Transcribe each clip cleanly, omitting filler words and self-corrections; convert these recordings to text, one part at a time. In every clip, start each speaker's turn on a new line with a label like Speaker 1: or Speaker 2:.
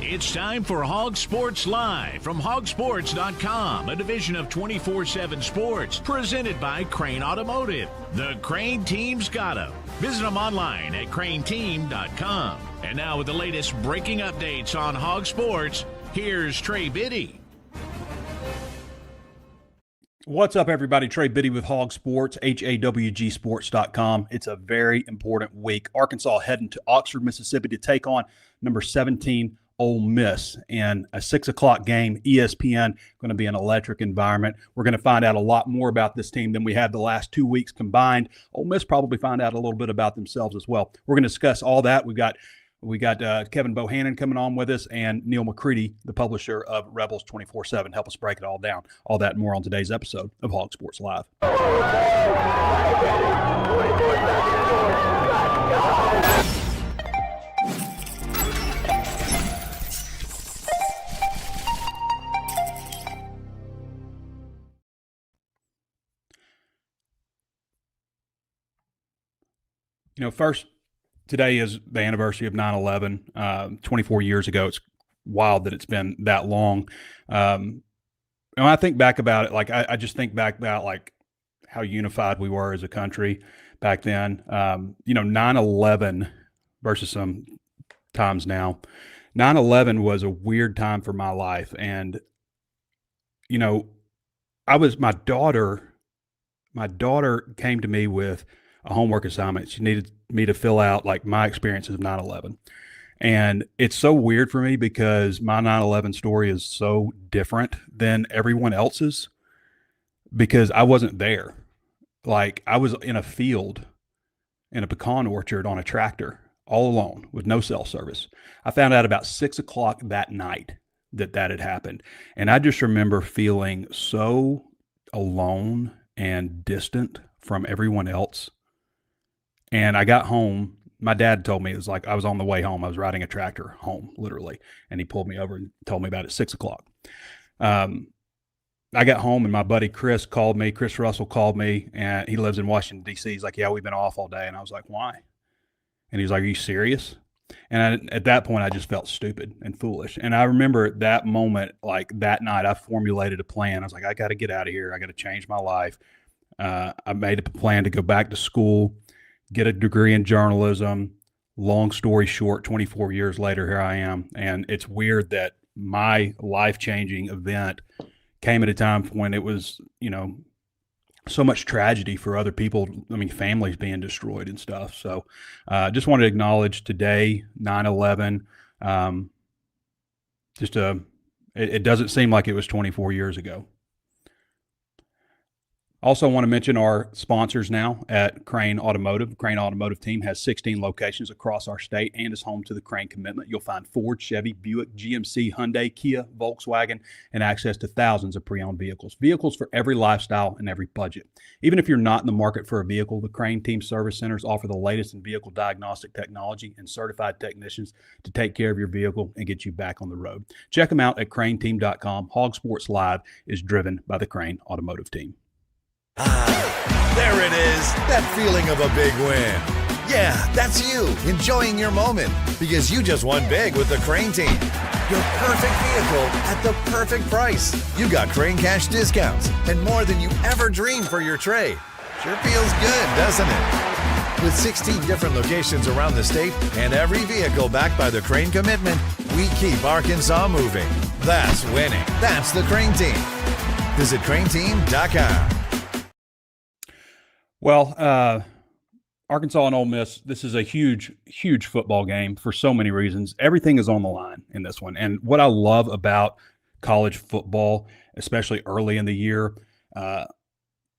Speaker 1: It's time for HawgSports Live from HawgSports.com, a division of 24/7 Sports, presented by Crain Automotive. The Crain team's got 'em. Visit them online at crainteam.com. And now with the latest breaking updates on HawgSports, here's Trey Biddy.
Speaker 2: What's up, everybody? Trey Biddy with HawgSports, HAWGsports.com. It's a very important week. Arkansas heading to Oxford, Mississippi to take on number 17 Ole Miss in a 6 o'clock game. ESPN, going to be an electric environment. We're going to find out a lot more about this team than we have the last 2 weeks combined. Ole Miss probably find out a little bit about themselves as well. We're going to discuss all that. We got Kevin Bohannon coming on with us, and Neal McCready, the publisher of Rebels 24/7, help us break it all down. All that and more on today's episode of Hog Sports Live. First, today is the anniversary of 9/11, 24 years ago. It's wild that it's been that long. And when I think back about it, I just think back about how unified we were as a country back then. 9/11 versus some times now. 9/11 was a weird time for my life. And, my daughter came to me with a homework assignment. She needed me to fill out my experiences of 9/11. And it's so weird for me because my 9/11 story is so different than everyone else's because I wasn't there. I was in a field in a pecan orchard on a tractor all alone with no cell service. I found out about 6 o'clock that night that had happened. And I just remember feeling so alone and distant from everyone else. And I got home. My dad told me, it was I was on the way home. I was riding a tractor home, literally. And he pulled me over and told me about it at 6 o'clock. I got home and my buddy Chris Russell called me, and he lives in Washington, D.C. He's like, yeah, we've been off all day. And I was like, why? And he's like, are you serious? And at that point, I just felt stupid and foolish. And I remember at that moment, that night, I formulated a plan. I was like, I got to get out of here. I got to change my life. I made a plan to go back to school, get a degree in journalism. Long story short, 24 years later, here I am. And it's weird that my life-changing event came at a time when it was, so much tragedy for other people. I mean, families being destroyed and stuff. So just wanted to acknowledge today, 9/11. It doesn't seem like it was 24 years ago. Also want to mention our sponsors now at Crain Automotive. Crain Automotive Team has 16 locations across our state and is home to the Crain Commitment. You'll find Ford, Chevy, Buick, GMC, Hyundai, Kia, Volkswagen, and access to thousands of pre-owned vehicles. Vehicles for every lifestyle and every budget. Even if you're not in the market for a vehicle, the Crain Team service centers offer the latest in vehicle diagnostic technology and certified technicians to take care of your vehicle and get you back on the road. Check them out at crainteam.com. Hog Sports Live is driven by the Crain Automotive Team.
Speaker 3: There it is, that feeling of a big win. Yeah, that's you, enjoying your moment, because you just won big with the Crain Team. Your perfect vehicle at the perfect price. You got Crain Cash discounts and more than you ever dreamed for your trade. Sure feels good, doesn't it? With 16 different locations around the state and every vehicle backed by the Crain Commitment, we keep Arkansas moving. That's winning. That's the Crain Team. Visit crainteam.com.
Speaker 2: Well, Arkansas and Ole Miss, this is a huge, huge football game for so many reasons. Everything is on the line in this one. And what I love about college football, especially early in the year,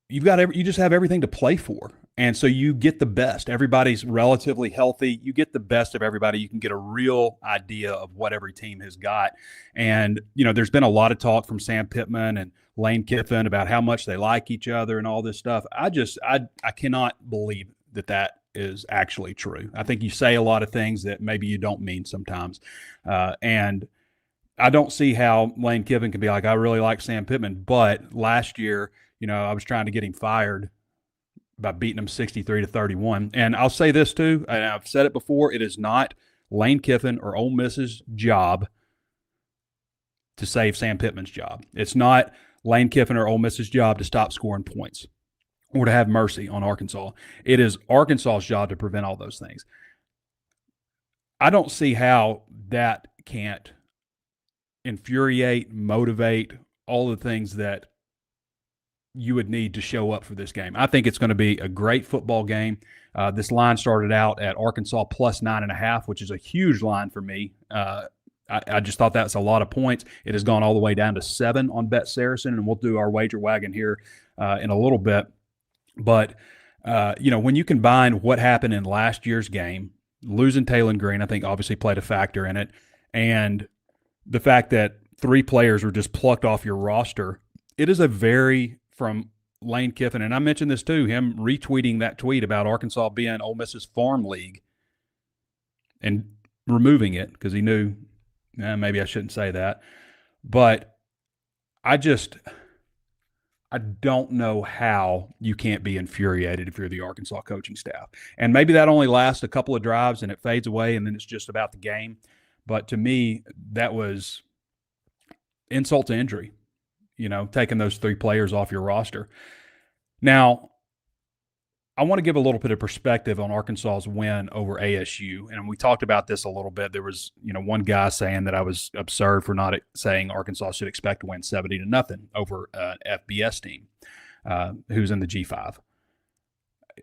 Speaker 2: you just have everything to play for. And so you get the best. Everybody's relatively healthy. You get the best of everybody. You can get a real idea of what every team has got. And, there's been a lot of talk from Sam Pittman and Lane Kiffin about how much they like each other and all this stuff. I cannot believe that is actually true. I think you say a lot of things that maybe you don't mean sometimes. And I don't see how Lane Kiffin can be like, I really like Sam Pittman. But last year, I was trying to get him fired by beating him 63-31. And I'll say this too, and I've said it before, it is not Lane Kiffin or Ole Miss's job to save Sam Pittman's job. It's not Lane Kiffin or Ole Miss's job to stop scoring points or to have mercy on Arkansas. It is Arkansas's job to prevent all those things. I don't see how that can't infuriate, motivate, all the things that you would need to show up for this game. I think it's going to be a great football game. This line started out at Arkansas plus 9.5, which is a huge line for me. I just thought that's a lot of points. It has gone all the way down to 7 on Bet Saracen, and we'll do our wager wagon here in a little bit. But, when you combine what happened in last year's game, losing Taylon Green, I think obviously played a factor in it, and the fact that 3 players were just plucked off your roster, it is from Lane Kiffin, and I mentioned this too, him retweeting that tweet about Arkansas being Ole Miss's farm league and removing it because he knew, maybe I shouldn't say that. But I don't know how you can't be infuriated if you're the Arkansas coaching staff. And maybe that only lasts a couple of drives and it fades away and then it's just about the game. But to me, that was insult to injury, taking those 3 players off your roster. Now, I want to give a little bit of perspective on Arkansas's win over ASU. And we talked about this a little bit. There was, one guy saying that I was absurd for not saying Arkansas should expect to win 70-0 over an FBS team who's in the G5.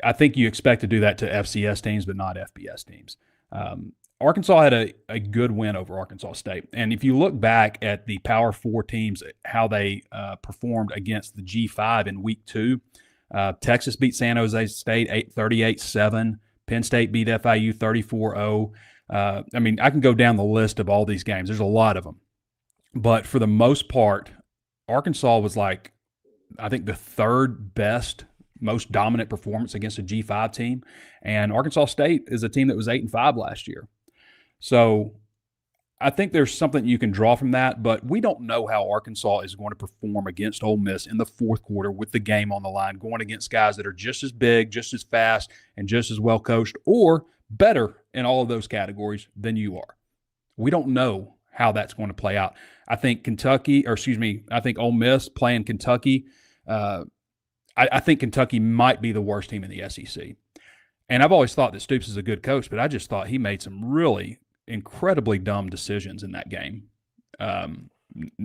Speaker 2: I think you expect to do that to FCS teams, but not FBS teams. Arkansas had a good win over Arkansas State. And if you look back at the Power 4 teams, how they performed against the G5 in Week 2, Texas beat San Jose State 38-7. Penn State beat FIU 34-0. I can go down the list of all these games. There's a lot of them. But for the most part, Arkansas was I think the 3rd best, most dominant performance against a G5 team. And Arkansas State is a team that was 8-5 last year. So I think there's something you can draw from that, but we don't know how Arkansas is going to perform against Ole Miss in the 4th quarter with the game on the line, going against guys that are just as big, just as fast, and just as well coached, or better in all of those categories than you are. We don't know how that's going to play out. I think Ole Miss playing Kentucky, I think Kentucky might be the worst team in the SEC. And I've always thought that Stoops is a good coach, but I just thought he made some really incredibly dumb decisions in that game,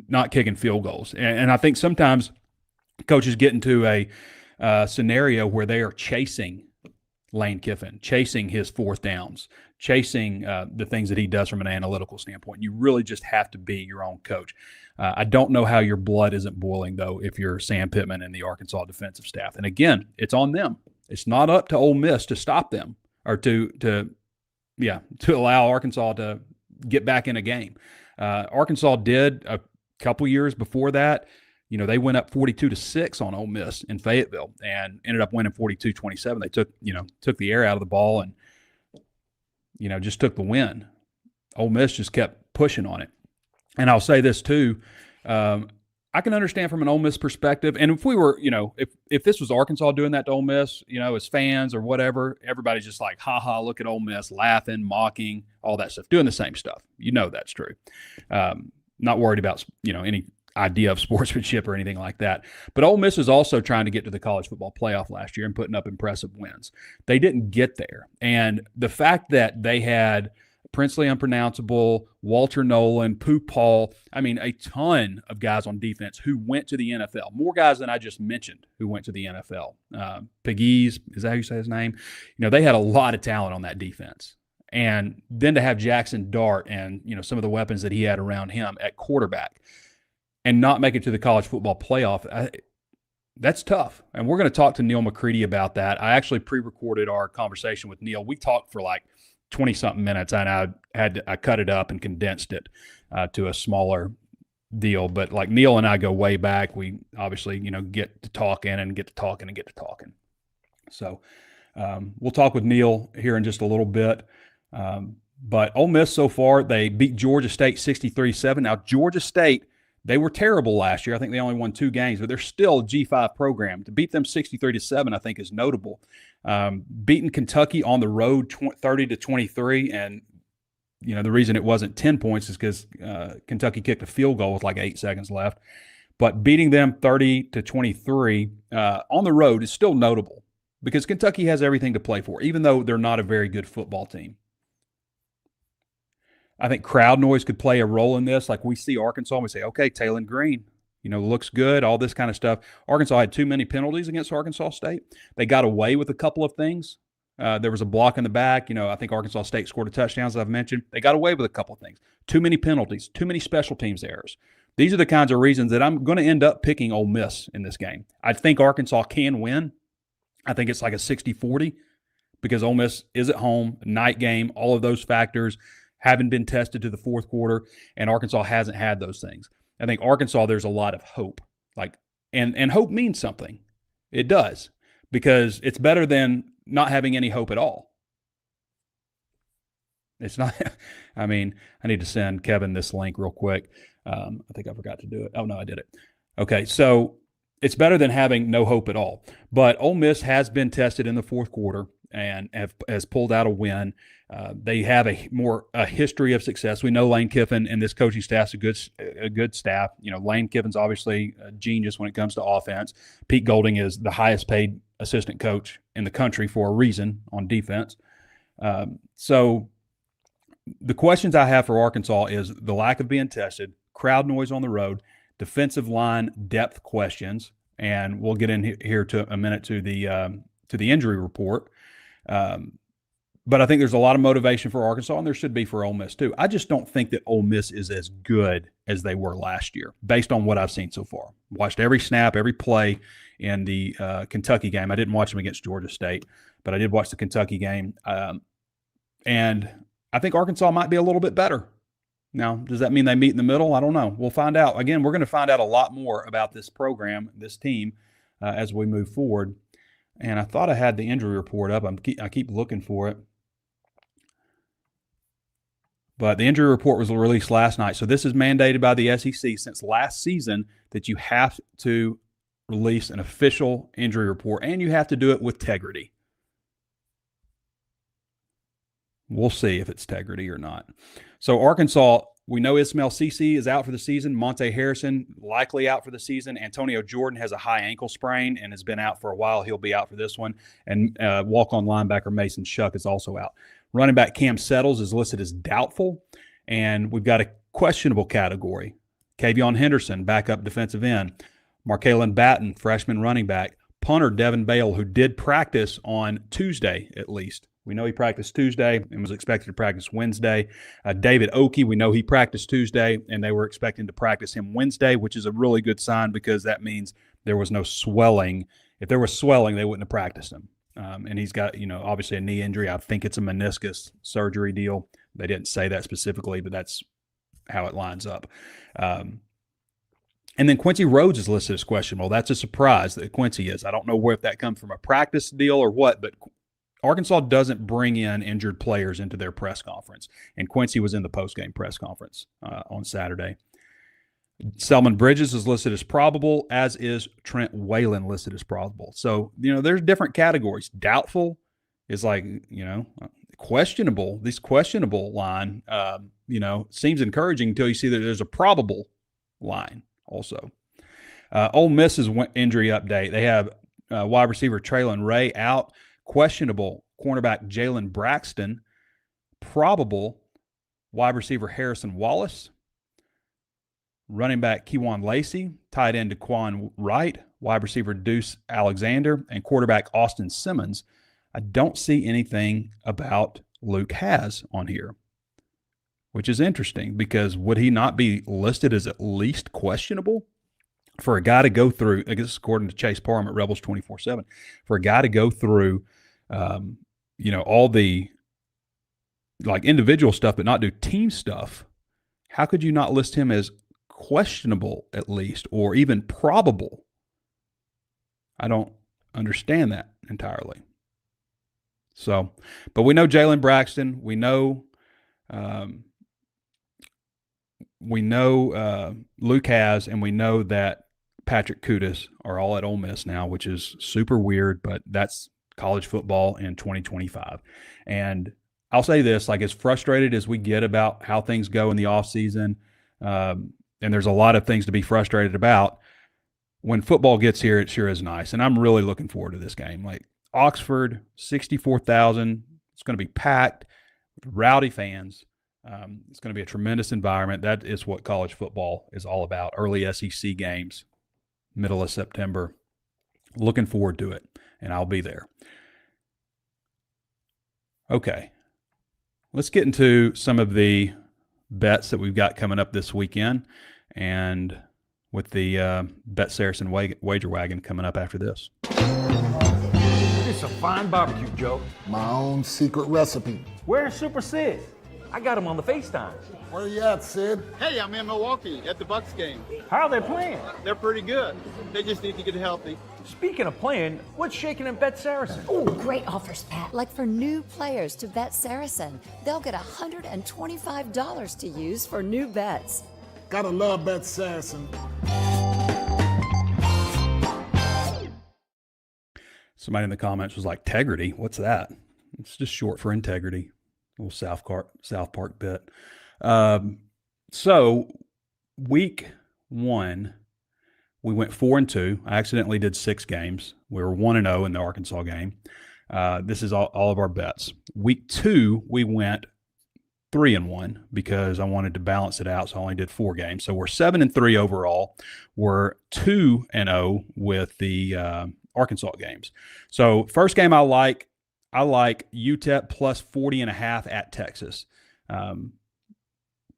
Speaker 2: not kicking field goals. And I think sometimes coaches get into a scenario where they are chasing Lane Kiffin, chasing his 4th downs, chasing the things that he does from an analytical standpoint. You really just have to be your own coach. I don't know how your blood isn't boiling, though, if you're Sam Pittman and the Arkansas defensive staff. And again, it's on them. It's not up to Ole Miss to stop them or to allow Arkansas to get back in a game. Arkansas did a couple years before that. They went up 42-6 on Ole Miss in Fayetteville and ended up winning 42-27. They took the air out of the ball and, just took the win. Ole Miss just kept pushing on it. And I'll say this too, I can understand from an Ole Miss perspective. And if we were, if this was Arkansas doing that to Ole Miss, as fans or whatever, everybody's just like, ha, look at Ole Miss, laughing, mocking, all that stuff, doing the same stuff. That's true. Not worried about, any idea of sportsmanship or anything like that. But Ole Miss is also trying to get to the college football playoff last year and putting up impressive wins. They didn't get there. And the fact that they had Princely Unpronounceable, Walter Nolan, Pooh Paul, a ton of guys on defense who went to the NFL. More guys than I just mentioned who went to the NFL. Pegues, is that how you say his name? They had a lot of talent on that defense. And then to have Jackson Dart and, some of the weapons that he had around him at quarterback and not make it to the college football playoff, that's tough. And we're going to talk to Neal McCready about that. I actually pre-recorded our conversation with Neal. We talked for 20-something minutes, and I cut it up and condensed it to a smaller deal. But Neal and I go way back. We obviously, get to talking and get to talking and get to talking. So we'll talk with Neal here in just a little bit. But Ole Miss so far, they beat Georgia State 63-7. Now, Georgia State, they were terrible last year. I think they only won 2 games, but they're still a G5 program. To beat them 63-7, I think, is notable. Beating Kentucky on the road 30-23, and the reason it wasn't 10 points is because Kentucky kicked a field goal with like 8 seconds left. But beating them 30-23 on the road is still notable because Kentucky has everything to play for, even though they're not a very good football team. I think crowd noise could play a role in this. Like we see Arkansas and we say, okay, Taylon Green, looks good, all this kind of stuff. Arkansas had too many penalties against Arkansas State. They got away with a couple of things. There was a block in the back. I think Arkansas State scored a touchdown, as I've mentioned. They got away with a couple of things. Too many penalties, too many special teams errors. These are the kinds of reasons that I'm going to end up picking Ole Miss in this game. I think Arkansas can win. I think it's like a 60-40 because Ole Miss is at home, night game, all of those factors haven't been tested to the fourth quarter, and Arkansas hasn't had those things. I think Arkansas, there's a lot of hope. And hope means something. It does, because it's better than not having any hope at all. It's not – I need to send Kevin this link real quick. I think I forgot to do it. Oh, no, I did it. Okay, so it's better than having no hope at all. But Ole Miss has been tested in the fourth quarter and has pulled out a win. They have a history of success. We know Lane Kiffin and this coaching staff's a good staff. Lane Kiffin's obviously a genius when it comes to offense. Pete Golding is the highest paid assistant coach in the country for a reason on defense. So the questions I have for Arkansas is the lack of being tested, crowd noise on the road, defensive line depth questions, and we'll get in here to a minute to the injury report. But I think there's a lot of motivation for Arkansas, and there should be for Ole Miss too. I just don't think that Ole Miss is as good as they were last year, based on what I've seen so far. Watched every snap, every play in the Kentucky game. I didn't watch them against Georgia State, but I did watch the Kentucky game. And I think Arkansas might be a little bit better. Now, does that mean they meet in the middle? I don't know. We'll find out. Again, we're going to find out a lot more about this program, this team, as we move forward. And I thought I had the injury report up. I keep looking for it. But the injury report was released last night. So this is mandated by the SEC since last season that you have to release an official injury report, and you have to do it with integrity. We'll see if it's integrity or not. So Arkansas, we know Ismail Cece is out for the season. Monte Harrison likely out for the season. Antonio Jordan has a high ankle sprain and has been out for a while. He'll be out for this one. And walk-on linebacker Mason Shuck is also out. Running back Cam Settles is listed as doubtful. And we've got a questionable category. Kavion Henderson, backup defensive end. Markalen Batten, freshman running back. Punter Devin Bale, who did practice on Tuesday at least. We know he practiced Tuesday and was expected to practice Wednesday. David Oki, we know he practiced Tuesday, and they were expecting to practice him Wednesday, which is a really good sign because that means there was no swelling. If there was swelling, they wouldn't have practiced him. And he's got, obviously a knee injury. I think it's a meniscus surgery deal. They didn't say that specifically, but that's how it lines up. And then Quincy Rhodes is listed as questionable. That's a surprise that Quincy is. I don't know if that comes from a practice deal or what, but Arkansas doesn't bring in injured players into their press conference, and Quincy was in the postgame press conference on Saturday. Selman Bridges is listed as probable, as is Trent Whalen listed as probable. So, there's different categories. Doubtful is like, questionable. This questionable line, seems encouraging until you see that there's a probable line also. Ole Miss's injury update. They have wide receiver Traylon Ray out. Questionable cornerback Jalen Braxton. Probable wide receiver Harrison Wallace. Running back Kewan Lacey. Tight end Daquan Wright. Wide receiver Deuce Alexander. And quarterback Austin Simmons. I don't see anything about Luke Hasz on here, which is interesting because would he not be listed as at least questionable? For a guy to go through, I guess according to Chase Parham at Rebels 24/7, for a guy to go through all the individual stuff but not do team stuff, how could you not list him as questionable at least, or even probable? I don't understand that entirely. So, but we know Jalen Braxton. We know Luke Hasz, and we know that Patrick Kudus are all at Ole Miss now, which is super weird, but that's college football in 2025. And I'll say this, like as frustrated as we get about how things go in the offseason, and there's a lot of things to be frustrated about, when football gets here, it sure is nice. And I'm really looking forward to this game. Like Oxford, 64,000. It's going to be packed with rowdy fans. It's going to be a tremendous environment. That is what college football is all about. Early SEC games, middle of September. Looking forward to it, and I'll be there. Okay, let's get into some of the bets that we've got coming up this weekend, and with the Bet Saracen Wager Wagon coming up after this.
Speaker 4: It's a fine barbecue, Joe.
Speaker 5: My own secret recipe.
Speaker 4: Where's Super Sid? I got him on the FaceTime.
Speaker 5: Where you at, Sid?
Speaker 6: Hey, I'm in Milwaukee at the Bucks game.
Speaker 4: How are they playing?
Speaker 6: They're pretty good. They just need to get healthy.
Speaker 4: Speaking of playing, what's shaking in Bet Saracen?
Speaker 7: Oh, great offers, Pat. Like for new players to Bet Saracen, they'll get $125 to use for new bets.
Speaker 5: Gotta love Bet Saracen.
Speaker 2: Somebody in the comments was like, "Tegrity, what's that?" It's just short for integrity. A little South Park bit. So week 1, we went 4-2. I accidentally did 6 games. We were 1-0 in the Arkansas game. This is all of our bets. Week 2, we went 3-1 because I wanted to balance it out, so I only did 4 games. So we're 7-3 overall. We're 2-0 with the Arkansas games. So first game I like UTEP plus 40.5 at Texas.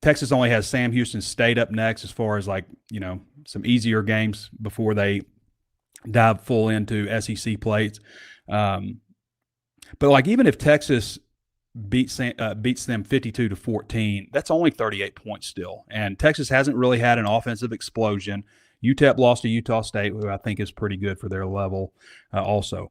Speaker 2: Texas only has Sam Houston State up next as far as some easier games before they dive full into SEC plays. But even if Texas beats them 52-14, that's only 38 points still. And Texas hasn't really had an offensive explosion. UTEP lost to Utah State, who I think is pretty good for their level also.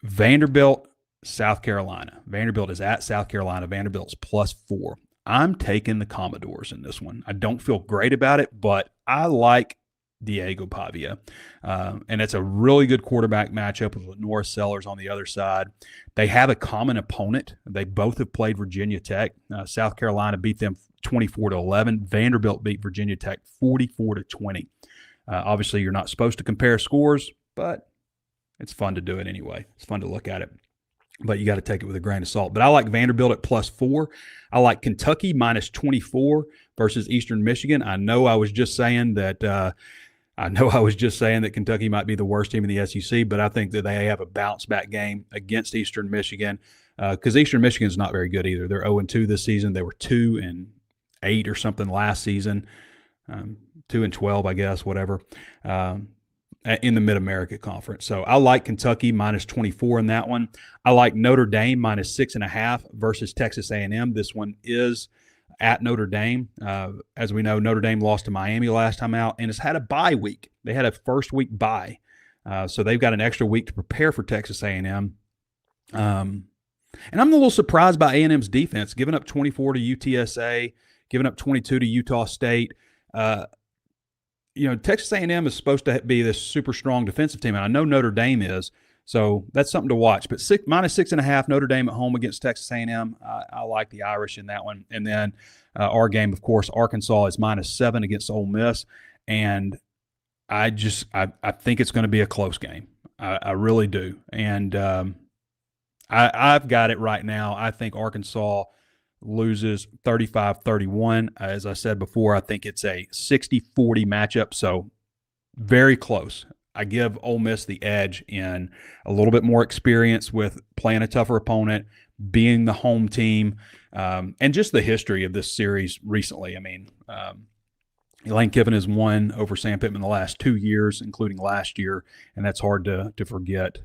Speaker 2: Vanderbilt, South Carolina. Vanderbilt is at South Carolina. Vanderbilt's +4. I'm taking the Commodores in this one. I don't feel great about it, but I like Diego Pavia. And it's a really good quarterback matchup with Lenora Sellers on the other side. They have a common opponent. They both have played Virginia Tech. South Carolina beat them 24-11. Vanderbilt beat Virginia Tech 44-20. Obviously, you're not supposed to compare scores, but it's fun to do it anyway. It's fun to look at it. But you got to take it with a grain of salt. But I like Vanderbilt at +4. I like Kentucky -24 versus Eastern Michigan. I know I was just saying that Kentucky might be the worst team in the SEC, but I think that they have a bounce back game against Eastern Michigan because Eastern Michigan is not very good either. They're 0-2 this season. They were 2-8 or something last season, 2-12, I guess, whatever. In the Mid-America Conference. So I like Kentucky -24 in that one. I like Notre Dame -6.5 versus Texas A&M. This one is at Notre Dame. As we know, Notre Dame lost to Miami last time out and has had a bye week. They had a first week bye. So they've got an extra week to prepare for Texas A&M. And I'm a little surprised by A&M's defense, giving up 24 to UTSA, giving up 22 to Utah State. Texas A&M is supposed to be this super strong defensive team, and I know Notre Dame is, so that's something to watch. But -6.5 Notre Dame at home against Texas A&M. I like the Irish in that one. And then our game, of course, Arkansas is -7 against Ole Miss, and I think it's going to be a close game. I really do, and I've got it right now. I think Arkansas loses 35-31. As I said before, I think it's a 60-40 matchup, so very close. I give Ole Miss the edge in a little bit more experience with playing a tougher opponent, being the home team, and just the history of this series recently. I mean, Lane Kiffin has won over Sam Pittman the last 2 years, including last year, and that's hard to forget.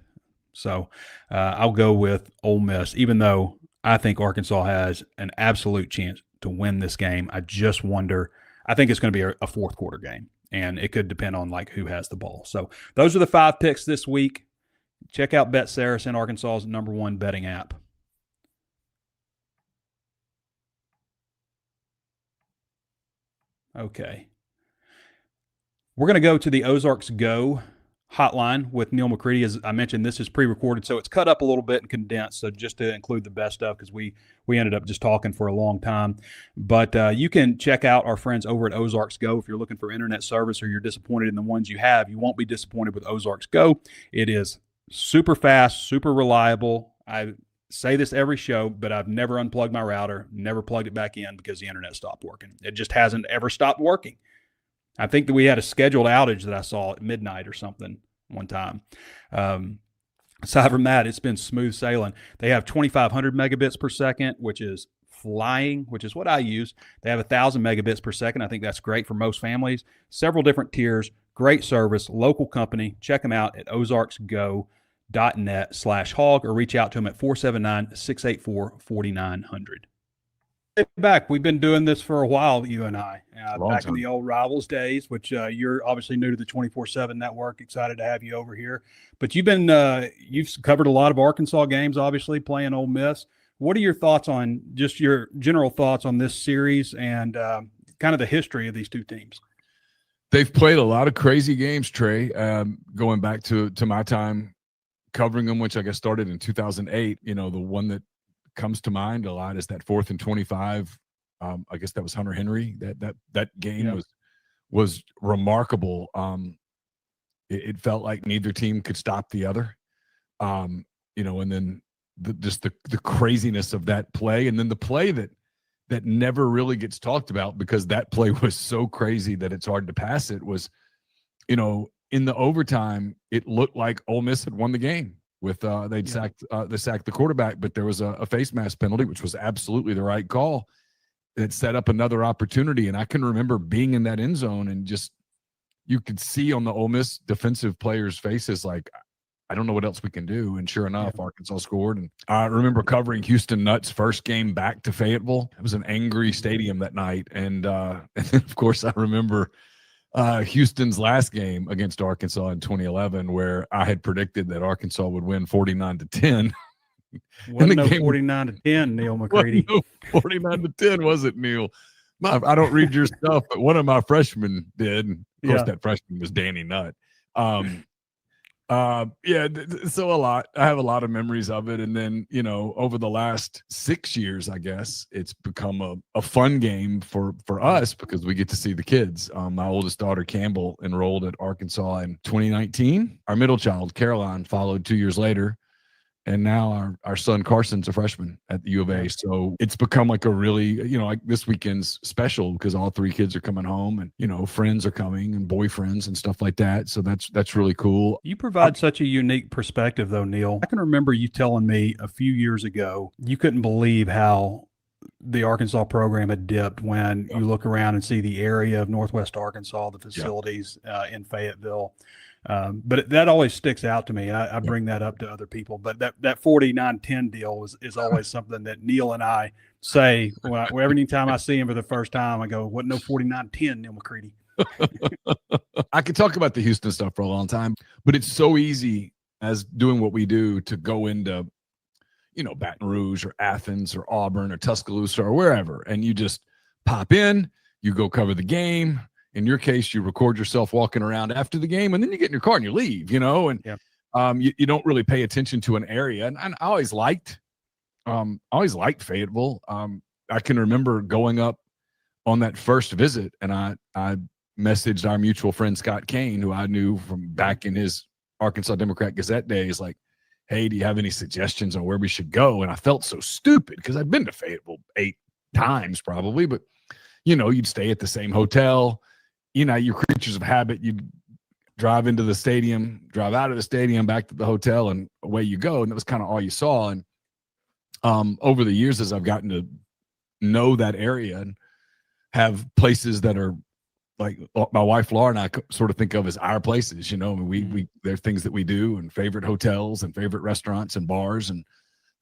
Speaker 2: So I'll go with Ole Miss, even though I think Arkansas has an absolute chance to win this game. I just wonder. I think it's going to be a fourth quarter game, and it could depend on who has the ball. So those are the 5 picks this week. Check out Bet Saracen, Arkansas's #1 betting app. Okay. We're going to go to the Ozarks Go hotline with Neal McCready. As I mentioned, this is pre-recorded, so it's cut up a little bit and condensed, so just to include the best stuff, because we ended up just talking for a long time. But you can check out our friends over at Ozarks Go. If you're looking for internet service or you're disappointed in the ones you have, you won't be disappointed with Ozarks Go. It is super fast, super reliable. I say this every show, but I've never unplugged my router, never plugged it back in because the internet stopped working. It just hasn't ever stopped working. I think that we had a scheduled outage that I saw at midnight or something one time. Aside from that, it's been smooth sailing. They have 2,500 megabits per second, which is flying, which is what I use. They have 1,000 megabits per second. I think that's great for most families. Several different tiers, great service, local company. Check them out at ozarksgo.net/hog or reach out to them at 479-684-4900. Back. We've been doing this for a while, you and I, back in the old Rivals days, which you're obviously new to the 24/7 network. Excited to have you over here. But you've covered a lot of Arkansas games, obviously, playing Ole Miss. What are your thoughts on just your general thoughts on this series and kind of the history of these two teams?
Speaker 8: They've played a lot of crazy games, Trey, going back to my time covering them, which I guess started in 2008. The one that comes to mind a lot is that 4th and 25. I guess that was Hunter Henry. That game was remarkable. It felt like neither team could stop the other. And then the craziness of that play, and then the play that never really gets talked about because that play was so crazy that it's hard to pass it was, in the overtime, it looked like Ole Miss had won the game. They sacked the quarterback, but there was a face mask penalty, which was absolutely the right call. It set up another opportunity, and I can remember being in that end zone and just you could see on the Ole Miss defensive players' faces like, I don't know what else we can do. And sure enough, Arkansas scored. And I remember covering Houston Nutt's first game back to Fayetteville. It was an angry stadium that night, and then of course I remember Houston's last game against Arkansas in 2011, where I had predicted that Arkansas would win 49-10.
Speaker 2: Wasn't no 49-10, Neal McCready.
Speaker 8: No 49-10, was it, Neal? I don't read your stuff, but one of my freshmen did. And of course, that freshman was Danny Nutt. So I have a lot of memories of it. And then, over the last 6 years, I guess it's become a fun game for us because we get to see the kids. My oldest daughter, Campbell, enrolled at Arkansas in 2019. Our middle child, Caroline, followed 2 years later. And now our son Carson's a freshman at the U of A. So it's become like a really, like this weekend's special because all three kids are coming home and, friends are coming and boyfriends and stuff like that. So that's really cool.
Speaker 2: You provide such a unique perspective though, Neal. I can remember you telling me a few years ago, you couldn't believe how the Arkansas program had dipped when you look around and see the area of Northwest Arkansas, the facilities in Fayetteville. But that always sticks out to me. I bring that up to other people, but that 49-10 deal is always something that Neal and I say every time I see him for the first time. I go, "What? No 49-10, Neal McCready."
Speaker 8: I could talk about the Houston stuff for a long time, but it's so easy as doing what we do to go into, Baton Rouge or Athens or Auburn or Tuscaloosa or wherever, and you just pop in, you go cover the game. In your case, you record yourself walking around after the game, and then you get in your car and you leave, and you don't really pay attention to an area. And I always liked Fayetteville. I can remember going up on that first visit, and I messaged our mutual friend Scott Kane, who I knew from back in his Arkansas Democrat Gazette days, like, "Hey, do you have any suggestions on where we should go?" And I felt so stupid because I'd been to Fayetteville 8 times probably, but you'd stay at the same hotel. You're creatures of habit. You'd drive into the stadium, drive out of the stadium, back to the hotel, and away you go. And that was kind of all you saw. And over the years, as I've gotten to know that area and have places that are like my wife Laura and I sort of think of as our places, we there are things that we do and favorite hotels and favorite restaurants and bars and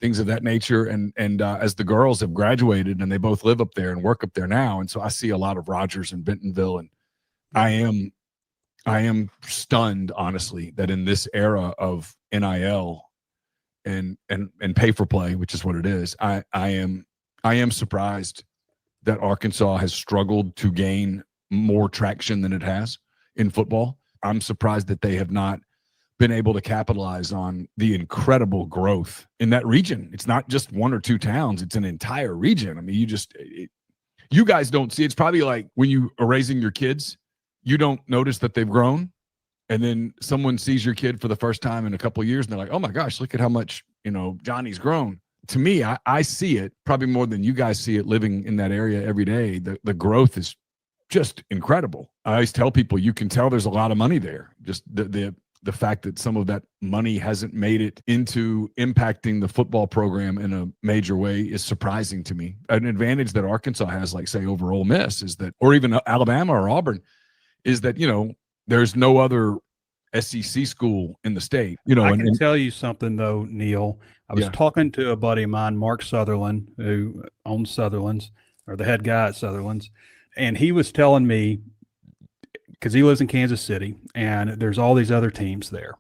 Speaker 8: things of that nature. And as the girls have graduated and they both live up there and work up there now. And so I see a lot of Rogers and Bentonville, and I am stunned, honestly, that in this era of NIL and pay for play, which is what it is, I am surprised that Arkansas has struggled to gain more traction than it has in football. I'm surprised that they have not been able to capitalize on the incredible growth in that region. It's not just one or two towns. It's an entire region. I mean, you guys don't see, it's probably like when you are raising your kids, you don't notice that they've grown. And then someone sees your kid for the first time in a couple of years and they're like, oh my gosh, look at how much, Johnny's grown. To me, I see it probably more than you guys see it living in that area every day. The growth is just incredible. I always tell people, you can tell there's a lot of money there. Just the fact that some of that money hasn't made it into impacting the football program in a major way is surprising to me. An advantage that Arkansas has, like say over Ole Miss, is that, or even Alabama or Auburn, is that, there's no other SEC school in the state. I
Speaker 2: can tell you something though, Neal. I was talking to a buddy of mine, Mark Sutherland, who owns Sutherland's, or the head guy at Sutherland's, and he was telling me, because he lives in Kansas City and there's all these other teams there.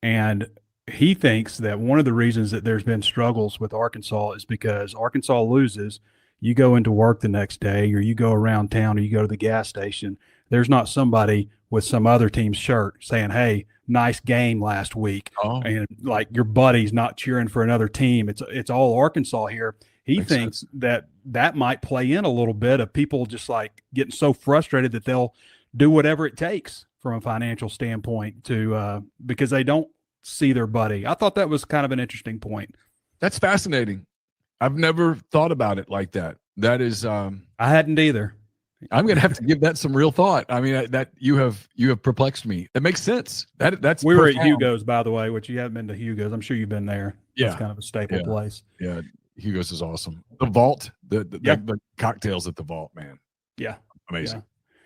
Speaker 2: And he thinks that one of the reasons that there's been struggles with Arkansas is because Arkansas loses. You go into work the next day, or you go around town, or you go to the gas station. There's not somebody with some other team's shirt saying, hey, nice game last week. Oh. And like your buddy's not cheering for another team. It's all Arkansas here. He Makes thinks sense. that might play in a little bit of people just like getting so frustrated that they'll do whatever it takes from a financial standpoint to because they don't see their buddy. I thought that was kind of an interesting point.
Speaker 8: That's fascinating. I've never thought about it like that. That is
Speaker 2: I hadn't either.
Speaker 8: I'm going to have to give that some real thought. I mean, that you have perplexed me. That makes sense. That's
Speaker 2: we were at Hugo's, by the way, which you haven't been to Hugo's. I'm sure you've been there.
Speaker 8: Yeah.
Speaker 2: It's kind of a staple place.
Speaker 8: Yeah. Hugo's is awesome. The vault, the cocktails at the vault, man.
Speaker 2: Yeah.
Speaker 8: Amazing.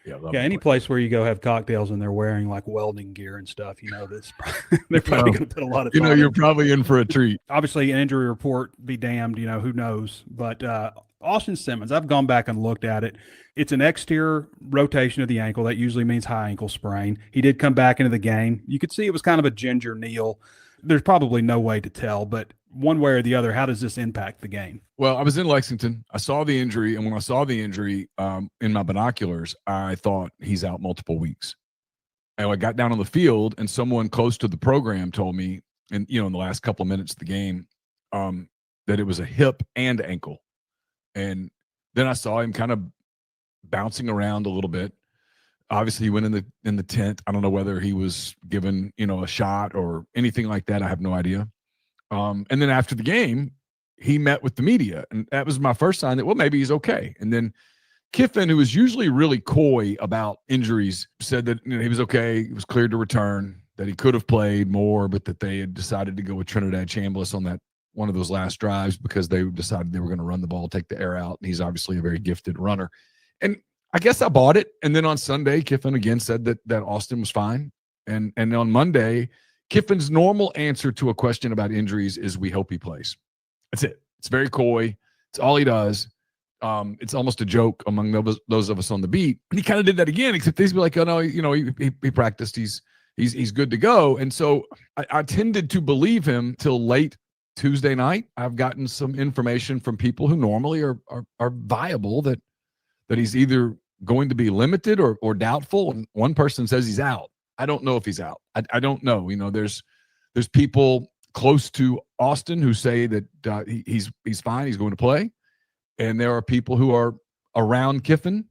Speaker 2: Yeah, any place where you go have cocktails and they're wearing like welding gear and stuff, that's they're probably going to put a lot of time
Speaker 8: you're probably in for a treat.
Speaker 2: Obviously, an injury report, be damned, who knows. But Austin Simmons, I've gone back and looked at it. It's an exterior rotation of the ankle. That usually means high ankle sprain. He did come back into the game. You could see it was kind of a ginger Neal. There's probably no way to tell, but one way or the other, how does this impact the game?
Speaker 8: Well, I was in Lexington. I saw the injury, and when I saw the injury in my binoculars, I thought he's out multiple weeks. And I got down on the field, and someone close to the program told me, in the last couple of minutes of the game, that it was a hip and ankle. And then I saw him kind of bouncing around a little bit. Obviously, he went in the tent. I don't know whether he was given, a shot or anything like that. I have no idea. And then after the game, he met with the media, and that was my first sign that, well, maybe he's okay. And then Kiffin, who is usually really coy about injuries, said that he was okay. He was cleared to return, that he could have played more, but that they had decided to go with Trinidad Chambliss on that one of those last drives because they decided they were going to run the ball, take the air out. And he's obviously a very gifted runner. And I guess I bought it. And then on Sunday, Kiffin again said that Austin was fine. And on Monday, Kiffin's normal answer to a question about injuries is, we hope he plays. That's it. It's very coy. It's all he does. It's almost a joke among those of us on the beat. And he kind of did that again, except he's like, oh no, he practiced. He's good to go. And so I tended to believe him till late Tuesday night. I've gotten some information from people who normally are viable that he's either going to be limited or doubtful. And one person says he's out. I don't know if he's out. I don't know. There's people close to Austin who say that he's fine. He's going to play. And there are people who are around Kiffin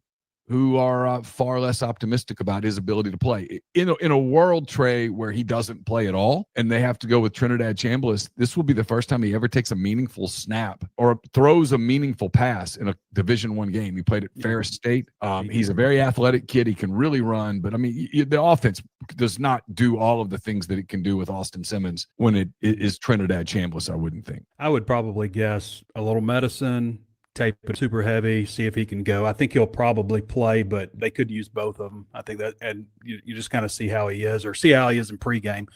Speaker 8: who are far less optimistic about his ability to play. In a world, Trey, where he doesn't play at all and they have to go with Trinidad Chambliss, this will be the first time he ever takes a meaningful snap or throws a meaningful pass in a Division I game. He played at Ferris State. He's a very athletic kid. He can really run. But, I mean, the offense does not do all of the things that it can do with Austin Simmons when it is Trinidad Chambliss, I wouldn't think.
Speaker 2: I would probably guess a little medicine, tape it super heavy, see if he can go. I think he'll probably play, but they could use both of them. I think that, and you just kind of see how he is, or see how he is in pregame.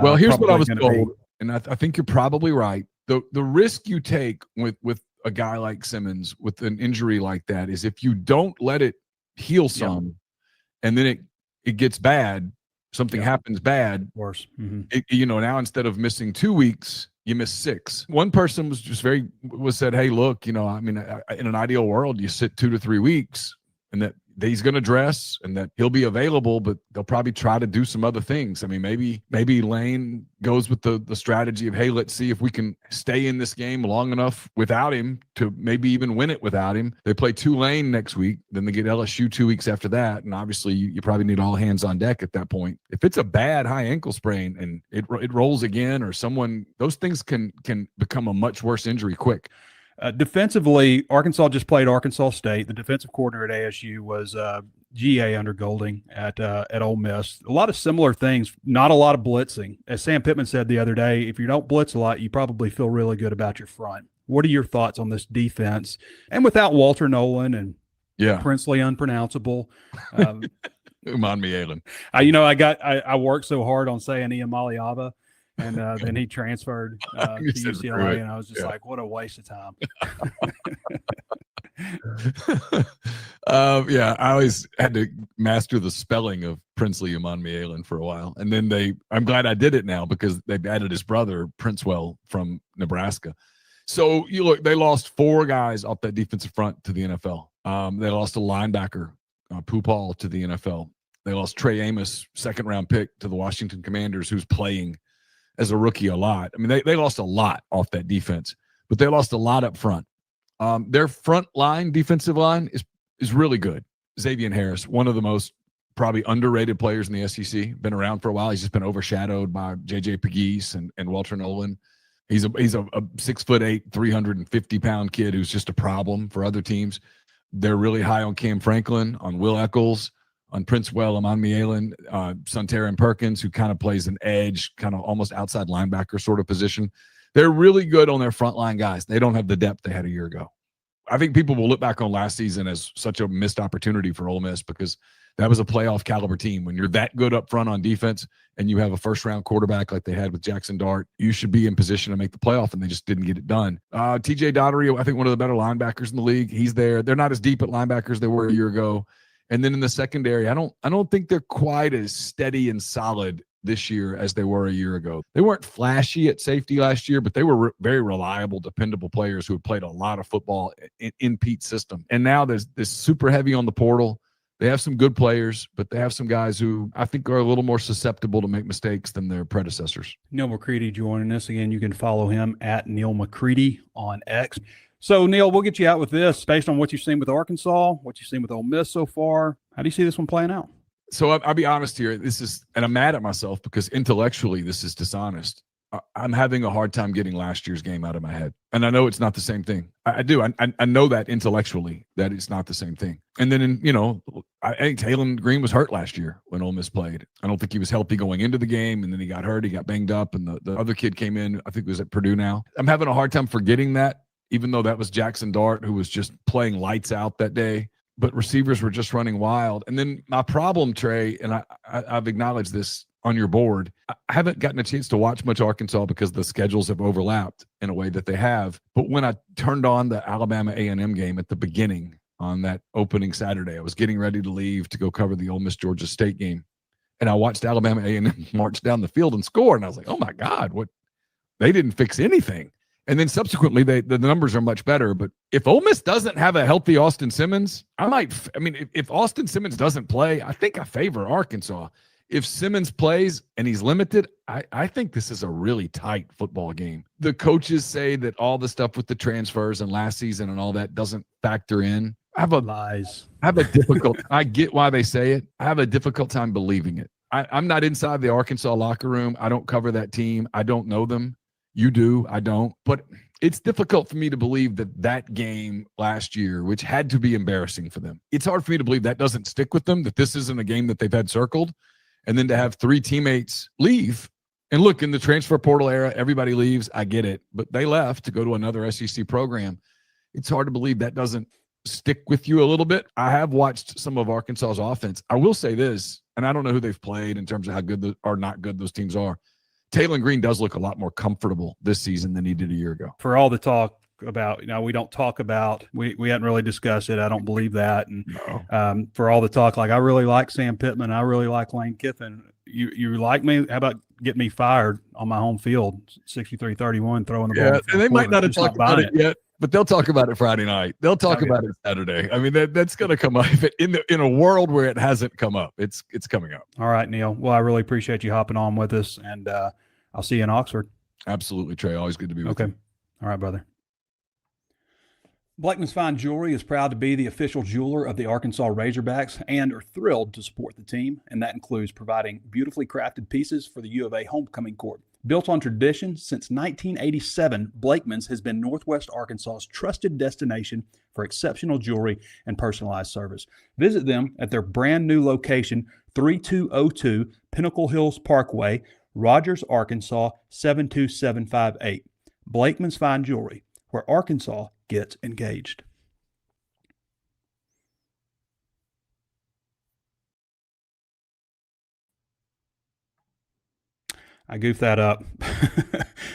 Speaker 8: Well, here's what I was told, and I think you're probably right. The risk you take with a guy like Simmons with an injury like that is if you don't let it heal some, and then it gets bad, something happens bad.
Speaker 2: Worse.
Speaker 8: Mm-hmm. Now instead of missing 2 weeks, you miss 6. One person was said, hey, look, in an ideal world, you sit 2 to 3 weeks, and he's going to dress and that he'll be available, but they'll probably try to do some other things. I mean, maybe Lane goes with the strategy of, hey, let's see if we can stay in this game long enough without him to maybe even win it without him. They play Tulane next week, then they get LSU 2 weeks after that, and obviously you probably need all hands on deck at that point. If it's a bad high ankle sprain and it rolls again, or those things can become a much worse injury quick.
Speaker 2: Defensively, Arkansas just played Arkansas State. The defensive coordinator at ASU was GA under Golding at Ole Miss. A lot of similar things, not a lot of blitzing. As Sam Pittman said the other day, if you don't blitz a lot, you probably feel really good about your front. What are your thoughts on this defense? And without Walter Nolan and Princely unpronounceable.
Speaker 8: Uman Allen.
Speaker 2: I worked so hard on saying Ian Maliaba. And then he transferred to UCLA, and I was just like, what a waste of time.
Speaker 8: I always had to master the spelling of Princely Uman for a while. And then I'm glad I did it now because they've added his brother, Princewell, from Nebraska. So they lost 4 guys off that defensive front to the NFL. They lost a linebacker, Pupal, to the NFL. They lost Trey Amos, 2nd-round pick, to the Washington Commanders, who's playing as a rookie a lot. I mean, they lost a lot off that defense, but they lost a lot up front. Their front line, defensive line, is really good. Xavier Harris, one of the most probably underrated players in the SEC, been around for a while. He's just been overshadowed by J.J. Pegues and Walter Nolan. He's a 6'8", 350-pound kid who's just a problem for other teams. They're really high on Cam Franklin, on Will Eccles, on Princewell, Amon Allen, Sontaran Perkins, who kind of plays an edge, kind of almost outside linebacker sort of position. They're really good on their frontline guys. They don't have the depth they had a year ago. I think people will look back on last season as such a missed opportunity for Ole Miss because that was a playoff caliber team. When you're that good up front on defense and you have a first-round quarterback like they had with Jackson Dart, you should be in position to make the playoff, and they just didn't get it done. TJ Daugherty, I think one of the better linebackers in the league. He's there. They're not as deep at linebackers as they were a year ago. And then in the secondary, I don't think they're quite as steady and solid this year as they were a year ago. They weren't flashy at safety last year, but they were very reliable, dependable players who had played a lot of football in Pete's system. And now there's this super heavy on the portal. They have some good players, but they have some guys who I think are a little more susceptible to make mistakes than their predecessors.
Speaker 2: Neal McCready joining us again. You can follow him at Neal McCready on X. So, Neal, we'll get you out with this based on what you've seen with Arkansas, what you've seen with Ole Miss so far. How do you see this one playing out?
Speaker 8: So I'll be honest here. And I'm mad at myself because intellectually this is dishonest. I'm having a hard time getting last year's game out of my head. And I know it's not the same thing. I do. I know that intellectually that it's not the same thing. And then, I think Taylon Green was hurt last year when Ole Miss played. I don't think he was healthy going into the game, and then he got hurt. He got banged up, and the other kid came in, I think it was at Purdue now. I'm having a hard time forgetting that, even though that was Jackson Dart, who was just playing lights out that day. But receivers were just running wild. And then my problem, Trey, and I've acknowledged this on your board, I haven't gotten a chance to watch much Arkansas because the schedules have overlapped in a way that they have. But when I turned on the Alabama A&M game at the beginning on that opening Saturday, I was getting ready to leave to go cover the Ole Miss Georgia State game. And I watched Alabama A&M march down the field and score. And I was like, oh, my God, they didn't fix anything. And then subsequently, the numbers are much better. But if Ole Miss doesn't have a healthy Austin Simmons, if Austin Simmons doesn't play, I think I favor Arkansas. If Simmons plays and he's limited, I think this is a really tight football game. The coaches say that all the stuff with the transfers and last season and all that doesn't factor in. I get why they say it. I have a difficult time believing it. I'm not inside the Arkansas locker room. I don't cover that team. I don't know them. You do. I don't. But it's difficult for me to believe that game last year, which had to be embarrassing for them, it's hard for me to believe that doesn't stick with them, that this isn't a game that they've had circled. And then to have 3 teammates leave. And look, in the transfer portal era, everybody leaves. I get it. But they left to go to another SEC program. It's hard to believe that doesn't stick with you a little bit. I have watched some of Arkansas's offense. I will say this, and I don't know who they've played in terms of how good or not good those teams are. Taylon Green does look a lot more comfortable this season than he did a year ago.
Speaker 2: For all the talk about, we don't talk about, we hadn't really discussed it. I don't believe that. And
Speaker 8: no.
Speaker 2: For all the talk, I really like Sam Pittman. I really like Lane Kiffin. You like me? How about get me fired on my home field, 63-31, throwing the ball?
Speaker 8: And they might not have talked about it yet. but they'll talk about it Friday night. They'll talk about it Saturday. I mean, that's going to come up in a world where it hasn't come up. It's coming up.
Speaker 2: All right, Neal. Well, I really appreciate you hopping on with us, and I'll see you in Oxford.
Speaker 8: Absolutely, Trey. Always good to be with you.
Speaker 2: Okay. All right, brother. Blakeman's Fine Jewelry is proud to be the official jeweler of the Arkansas Razorbacks and are thrilled to support the team, and that includes providing beautifully crafted pieces for the U of A homecoming court. Built on tradition since 1987, Blakeman's has been Northwest Arkansas's trusted destination for exceptional jewelry and personalized service. Visit them at their brand new location, 3202 Pinnacle Hills Parkway, Rogers, Arkansas, 72758. Blakeman's Fine Jewelry, where Arkansas gets engaged. I goofed that up.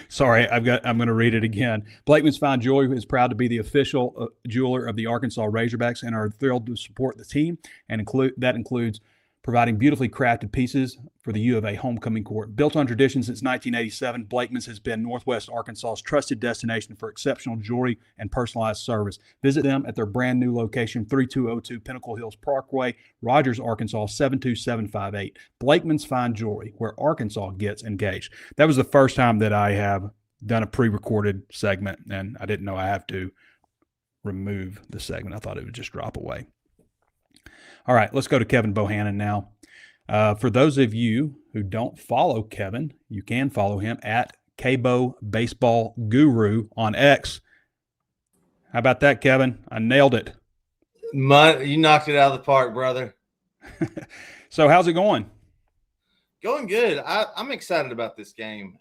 Speaker 2: Sorry, I'm going to read it again. Blakeman's Fine Jewelry is proud to be the official jeweler of the Arkansas Razorbacks and are thrilled to support the team, and that includes providing beautifully crafted pieces for the U of A homecoming court. Built on tradition since 1987, Blakeman's has been Northwest Arkansas's trusted destination for exceptional jewelry and personalized service. Visit them at their brand new location, 3202 Pinnacle Hills Parkway, Rogers, Arkansas, 72758. Blakeman's Fine Jewelry, where Arkansas gets engaged. That was the first time that I have done a pre-recorded segment, and I didn't know I have to remove the segment. I thought it would just drop away. All right, let's go to Kevin Bohannon now. For those of you who don't follow Kevin, you can follow him at Kbo Baseball Guru on X. How about that, Kevin? I nailed it.
Speaker 9: You knocked it out of the park, brother.
Speaker 2: So how's it going?
Speaker 9: Going good. I'm excited about this game.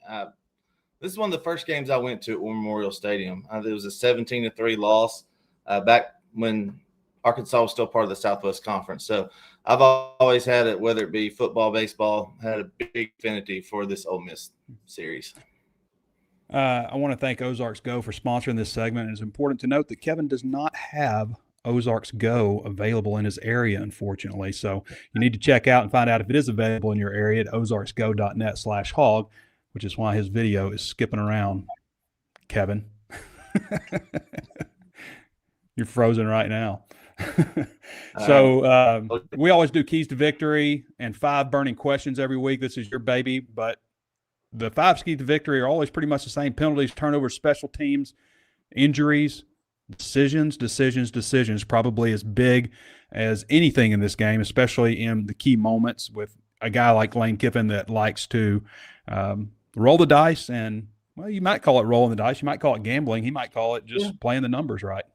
Speaker 9: This is one of the first games I went to at War Memorial Stadium. It was a 17-3 loss back when Arkansas was still part of the Southwest Conference. So I've always had it, whether it be football, baseball, had a big affinity for this Ole Miss series.
Speaker 2: I want to thank Ozarks Go for sponsoring this segment. It's important to note that Kevin does not have Ozarks Go available in his area, unfortunately. So you need to check out and find out if it is available in your area at ozarksgo.net/hog, which is why his video is skipping around, Kevin. You're frozen right now. So we always do keys to victory and 5 burning questions every week. This is your baby, but the 5 keys to victory are always pretty much the same: penalties, turnovers, special teams, injuries, decisions. Probably as big as anything in this game, especially in the key moments with a guy like Lane Kiffin that likes to roll the dice. And, well, you might call it rolling the dice. You might call it gambling. He might call it just playing the numbers right.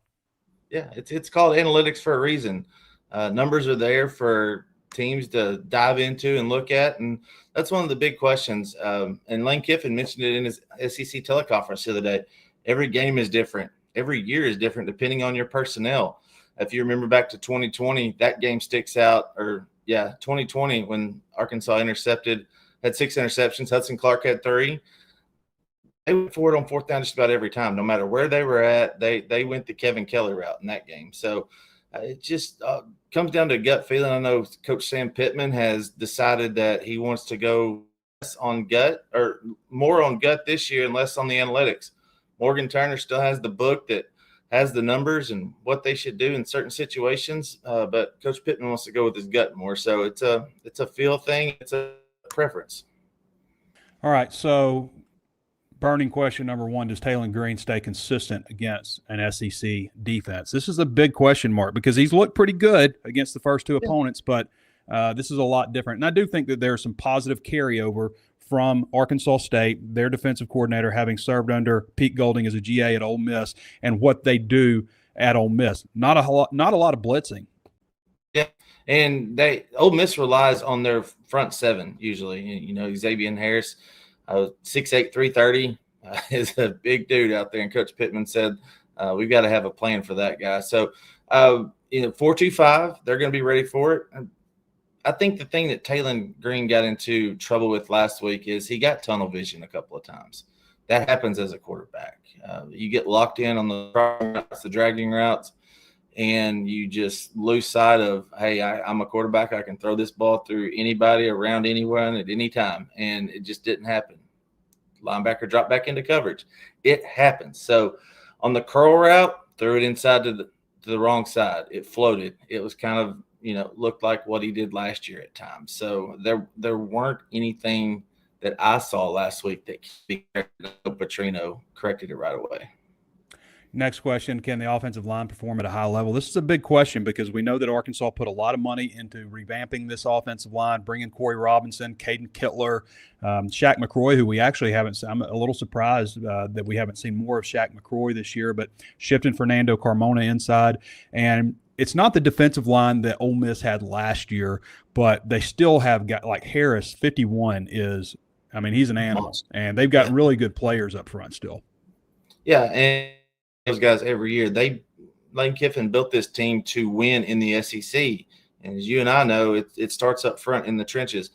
Speaker 9: Yeah, it's called analytics for a reason. Numbers are there for teams to dive into and look at, and that's one of the big questions. And Lane Kiffin mentioned it in his SEC teleconference the other day. Every game is different. Every year is different depending on your personnel. If you remember back to 2020, that game sticks out. 2020 when Arkansas had 6 interceptions. Hudson Clark had 3. They went for it on 4th down just about every time, no matter where they were at. They went the Kevin Kelly route in that game. So it just comes down to a gut feeling. I know Coach Sam Pittman has decided that he wants to go less on gut, or more on gut this year and less on the analytics. Morgan Turner still has the book that has the numbers and what they should do in certain situations, but Coach Pittman wants to go with his gut more. So it's a feel thing. It's a preference.
Speaker 2: All right, so burning question number 1, does Taylon Green stay consistent against an SEC defense? This is a big question mark because he's looked pretty good against the first 2 opponents, but this is a lot different. And I do think that there's some positive carryover from Arkansas State, their defensive coordinator having served under Pete Golding as a GA at Ole Miss, and what they do at Ole Miss. Not a lot of blitzing.
Speaker 9: Yeah, and Ole Miss relies on their front 7 usually. You know, Xavier Harris, 6'8", 330 is a big dude out there, and Coach Pittman said we've got to have a plan for that guy. So, 4-2-5, they're going to be ready for it. I think the thing that Taylon Green got into trouble with last week is he got tunnel vision a couple of times. That happens as a quarterback. You get locked in on the dragging routes, and you just lose sight of, hey, I'm a quarterback. I can throw this ball through anybody, around anyone, at any time, and it just didn't happen. Linebacker dropped back into coverage. It happens. So On the curl route, threw it inside to the wrong side. It floated. It was kind of, looked like what he did last year at times. So there weren't anything that I saw last week that Petrino corrected it right away.
Speaker 2: Next question, can the offensive line perform at a high level? This is a big question because we know that Arkansas put a lot of money into revamping this offensive line, bringing Corey Robinson, Caden Kittler, Shaq McCroy, who we actually haven't seen. I'm a little surprised that we haven't seen more of Shaq McCroy this year, but shifting Fernando Carmona inside. And it's not the defensive line that Ole Miss had last year, but they still have got, like Harris, 51 is, he's an animal. And they've got really good players up front still.
Speaker 9: Yeah, and those guys every year. Lane Kiffin built this team to win in the SEC. And as you and I know, it starts up front in the trenches.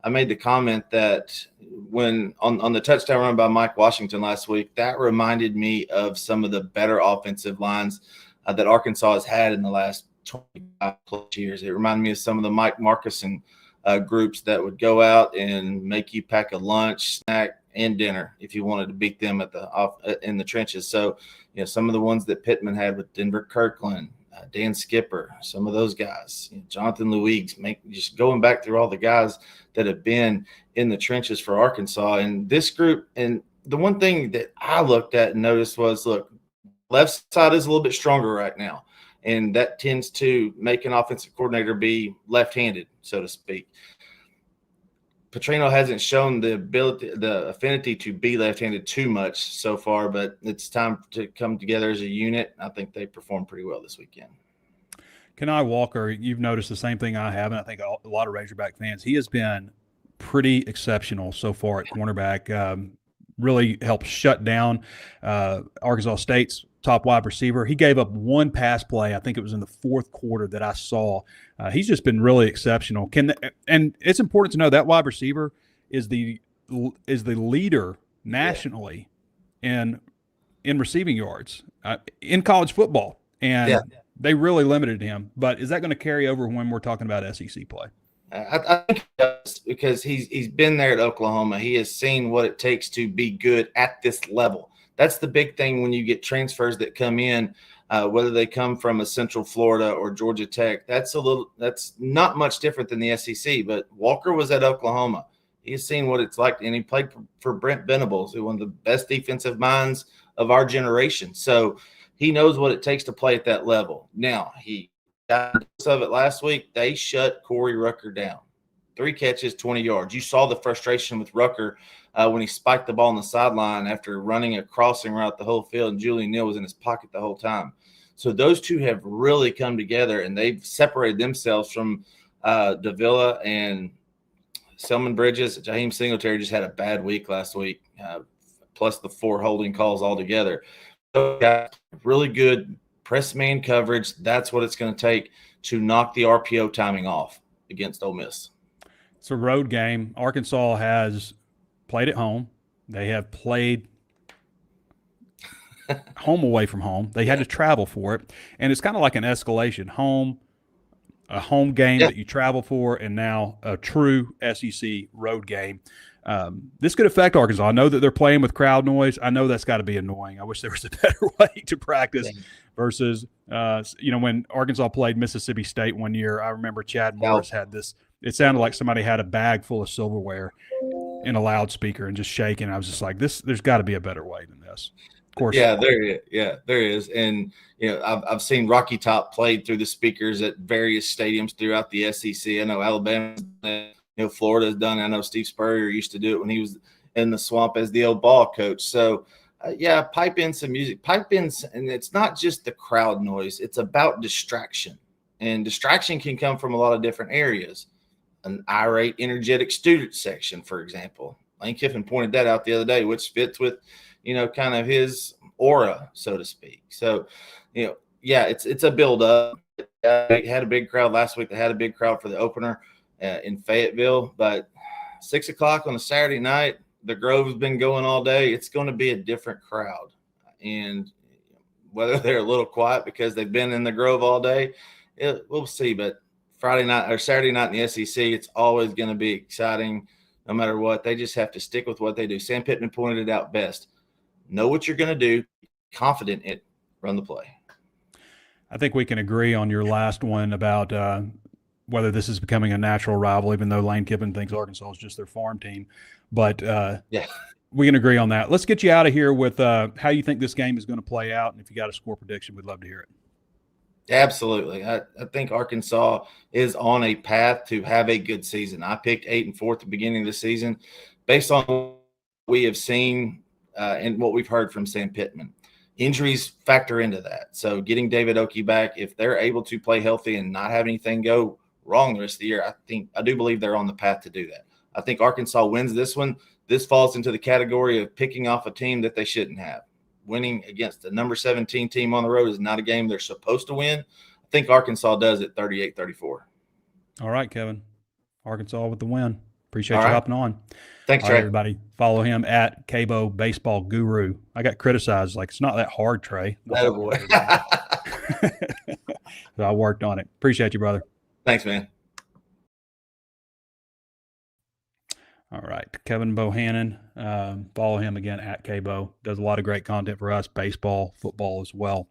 Speaker 9: I made the comment that when on the touchdown run by Mike Washington last week, that reminded me of some of the better offensive lines that Arkansas has had in the last 25 plus years. It reminded me of some of the Mike Marcuson groups that would go out and make you pack a lunch, snack, and dinner if you wanted to beat them in the trenches. So, some of the ones that Pittman had with Denver Kirkland, Dan Skipper, some of those guys, Jonathan Louigs, just going back through all the guys that have been in the trenches for Arkansas. And this group, and the one thing that I looked at and noticed was, look, left side is a little bit stronger right now. And that tends to make an offensive coordinator be left-handed, so to speak. Petrino hasn't shown the affinity to be left-handed too much so far, but it's time to come together as a unit. I think they performed pretty well this weekend.
Speaker 2: Kenai Walker, you've noticed the same thing I have, and I think a lot of Razorback fans. He has been pretty exceptional so far at cornerback. Really helped shut down Arkansas State's top wide receiver. He gave up one pass play. I think it was in the fourth quarter that I saw. He's just been really exceptional. And it's important to know that wide receiver is the leader nationally in receiving yards in college football. And they really limited him. But is that going to carry over when we're talking about SEC play?
Speaker 9: I think it does, because he's been there at Oklahoma. He has seen what it takes to be good at this level. That's the big thing when you get transfers that come in, whether they come from a Central Florida or Georgia Tech. That's not much different than the SEC. But Walker was at Oklahoma. He's seen what it's like, and he played for Brent Venables, one of the best defensive minds of our generation. So he knows what it takes to play at that level. Now, he got of it last week. They shut Corey Rucker down. 3 catches, 20 yards. You saw the frustration with Rucker when he spiked the ball on the sideline after running a crossing route the whole field, and Julian Neal was in his pocket the whole time. So those two have really come together, and they've separated themselves from Davila and Selman Bridges. Jaheim Singletary just had a bad week last week, plus the 4 holding calls altogether. So got really good press man coverage. That's what it's going to take to knock the RPO timing off against Ole Miss.
Speaker 2: It's a road game. Arkansas has played at home. They have played home away from home. They had to travel for it. And it's kind of like an escalation. A home game that you travel for, and now a true SEC road game. This could affect Arkansas. I know that they're playing with crowd noise. I know that's got to be annoying. I wish there was a better way to practice versus, when Arkansas played Mississippi State one year, I remember Chad Morris had this. It sounded like somebody had a bag full of silverware in a loudspeaker and just shaking. I was just like, there's got to be a better way than this. Of course.
Speaker 9: Yeah, there is. And, I've seen Rocky Top played through the speakers at various stadiums throughout the SEC. I know Alabama, Florida's done it. I know Steve Spurrier used to do it when he was in the swamp as the old ball coach. So, pipe in some music. And it's not just the crowd noise. It's about distraction. And distraction can come from a lot of different areas. An irate, energetic student section, for example. Lane Kiffin pointed that out the other day, which fits with, kind of his aura, so to speak. So, it's a build-up. They had a big crowd last week. They had a big crowd for the opener in Fayetteville. But 6 o'clock on a Saturday night, the Grove's been going all day. It's going to be a different crowd. And whether they're a little quiet because they've been in the Grove all day, we'll see. But Friday night or Saturday night in the SEC, it's always going to be exciting no matter what. They just have to stick with what they do. Sam Pittman pointed it out best. Know what you're going to do, confident in run the play.
Speaker 2: I think we can agree on your last one about whether this is becoming a natural rival, even though Lane Kiffin thinks Arkansas is just their farm team. But
Speaker 9: Yeah.
Speaker 2: we can agree on that. Let's get you out of here with how you think this game is going to play out. And if you got a score prediction, we'd love to hear it.
Speaker 9: Absolutely. I think Arkansas is on a path to have a good season. I picked 8-4 at the beginning of the season based on what we have seen and what we've heard from Sam Pittman. Injuries factor into that. So getting David Oki back, if they're able to play healthy and not have anything go wrong the rest of the year, I do believe they're on the path to do that. I think Arkansas wins this one. This falls into the category of picking off a team that they shouldn't have. Winning against the number 17 team on the road is not a game they're supposed to win. I think Arkansas does it 38-34.
Speaker 2: All right, Kevin. Arkansas with the win. Appreciate you hopping on.
Speaker 9: Thanks,
Speaker 2: All
Speaker 9: Trey.
Speaker 2: right, everybody. Follow him at Cabo Baseball Guru. I got criticized. Like, it's not that hard, Trey.
Speaker 9: Oh, boy.
Speaker 2: So I worked on it. Appreciate you, brother.
Speaker 9: Thanks, man.
Speaker 2: All right. Kevin Bohannon. Follow him again at Cabo. Does a lot of great content for us, baseball, football as well.